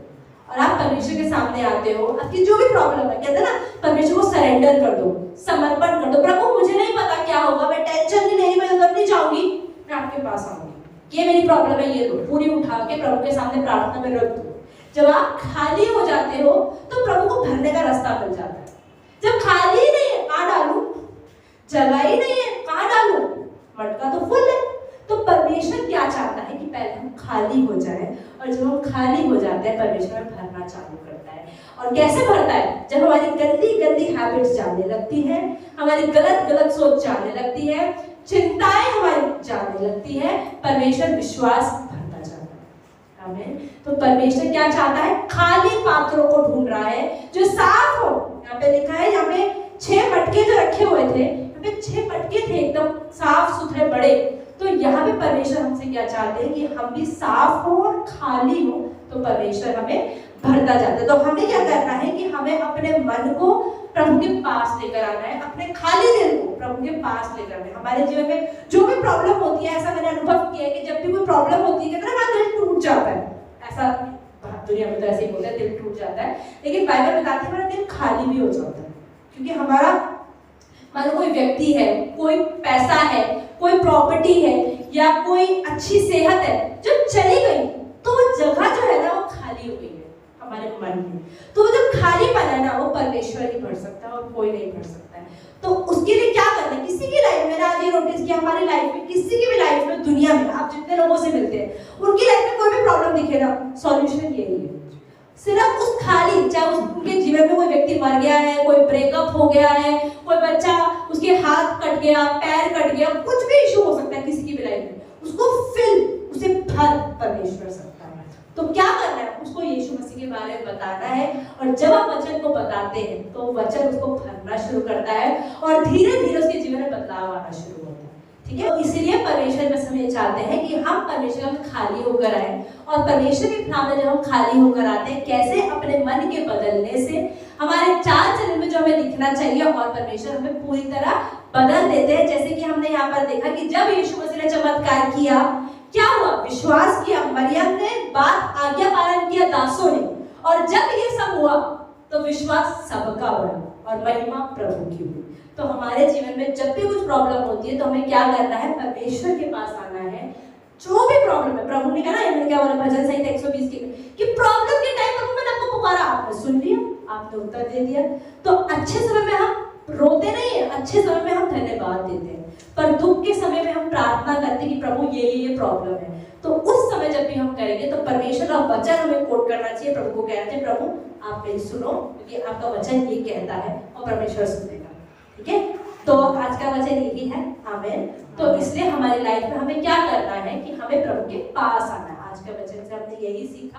और आप परमेश्वर के सामने आते हो। आपकी जो भी प्रॉब्लम है, कहते हैं ना, परमेश्वर को सरेंडर कर दो, समर्पण कर दो। प्रभु मुझे नहीं पता क्या होगा, मैं टेंशन नहीं लेनी, मैं उधर नहीं जाऊंगी, मैं आपके पास आऊंगी, ये मेरी प्रॉब्लम है, ये लो, पूरी उठा के प्रभु के सामने प्रार्थना में रख दो। जब आप खाली हो जाते हो तो प्रभु को भरने का रास्ता मिल जाता है। जब खाली ही नहीं है, कहाँ डालूं? जगह ही नहीं है, कहाँ डालूं? मटका तो फुल है। तो परमेश्वर क्या चाहता है कि पहले हम खाली हो जाए, और जब हम खाली हो जाते हैं परमेश्वर हमें भरना चालू करता है। और कैसे भरता है? जब हमारी गंदी गंदी हैबिट्स जाने लगती है, हमारी गलत गलत सोच जाने लगती है, चिंताएं हमारी जाने लगती है, परमेश्वर विश्वास भरता जाता है। आमीन। तो परमेश्वर क्या चाहता है? खाली पात्रों को ढूंढ रहा है जो साफ हो। यहाँ पे लिखा है, यहाँ पे 6 मटके जो रखे हुए थे, यहाँ पे 6 मटके थे एकदम साफ सुथरे बड़े। तो यहाँ पे परमेश्वर हमसे क्या चाहते हैं कि हम भी साफ हो और खाली हो, तो परमेश्वर हमें भरता जाता है। तो हमें क्या करना है कि हमें अपने मन को प्रभु के पास लेकर आना है, अपने खाली दिल को प्रभु के पास लेकर आना है। हमारे जीवन में जो भी प्रॉब्लम होती है, ऐसा मैंने अनुभव किया है कि जब भी कोई प्रॉब्लम होती है, कहते हैं ना, दिल टूट जाता है। ऐसा दुनिया में तो ऐसे ही बोलते हैं, दिल टूट जाता है, लेकिन बाइबल बताती है हमारा दिल खाली भी हो जाता है, क्योंकि हमारा मान लो कोई व्यक्ति है, कोई पैसा है, कोई प्रॉपर्टी है, या कोई अच्छी सेहत है जो चली गई, तो वो जगह जो है ना वो खाली हो गई है हमारे मन में। तो वो जो खालीपन है ना, वो परमेश्वर ही भर सकता है और कोई नहीं भर सकता है। तो उसके लिए क्या करना है? किसी की लाइफ में, मैंने आज ये नोटिस किया, हमारी लाइफ में, किसी की भी लाइफ में, दुनिया में आप जितने लोगों से मिलते हैं, उनकी लाइफ में कोई भी प्रॉब्लम दिखे ना, सॉल्यूशन यही है। सिर्फ उस खाली, चाहे उनके जीवन में कोई व्यक्ति मर गया है, कोई ब्रेकअप हो गया है, कोई बच्चा, उसके हाथ कट गया, पैर कट गया, कुछ भी इशू हो सकता है किसी की भी लाइफ में, उसको उसे भर परमेश्वर सकता है। तो क्या करना है? उसको यीशु मसीह के बारे में बताना है, और जब आप वचन को बताते हैं तो वचन उसको भरना शुरू करता है, और धीरे धीरे उसके जीवन में बदलाव आना शुरू होता है। ठीक है? इसलिए परमेश्वर बस हमें चाहते हैं कि हम परमेश्वर में खाली होकर आए, और परमेश्वर के सामने जब हम खाली होकर आते हैं, कैसे अपने मन के बदलने से हमारे चाल चलन में जो हमें दिखना चाहिए, और परमेश्वर हमें पूरी तरह बदल देते हैं। जैसे कि हमने यहाँ पर देखा कि जब यीशु मसीह ने चमत्कार किया, क्या हुआ? विश्वास किया मरियम ने, बात आज्ञा पालन किया दासों ने, और जब ये सब हुआ तो विश्वास सबका बढ़ा और महिमा प्रभु की हुई। तो हमारे जीवन में जब भी कुछ प्रॉब्लम होती है तो हमें क्या करना है? परमेश्वर के पास आना है। जो भी प्रॉब्लम है, प्रभु ने कहा ना, मैंने क्या बोला भजन संहिता 120 कि प्रॉब्लम के टाइम प्रभु मैंने आपको पुकारा, आपने सुन लिया, आपने उत्तर दे दिया। तो अच्छे समय में हम रोते नहीं है, अच्छे समय में हम धन्यवाद देते हैं, पर दुख के समय में हम प्रार्थना करते हैं कि प्रभु ये प्रॉब्लम है। तो उस समय जब भी हम करेंगे तो परमेश्वर का वचन हमें कोट करना चाहिए, प्रभु को कहना चाहिए, प्रभु आप मेरी सुनो, क्योंकि आपका वचन ये कहता है, और परमेश्वर सुनेगा। ठीक है? तो आज का वचन यही है। आमीन। तो इसलिए हमारी लाइफ में हमें क्या करना है कि हमें प्रभु के पास आना है। आज का वचन से हमने यही सीखा।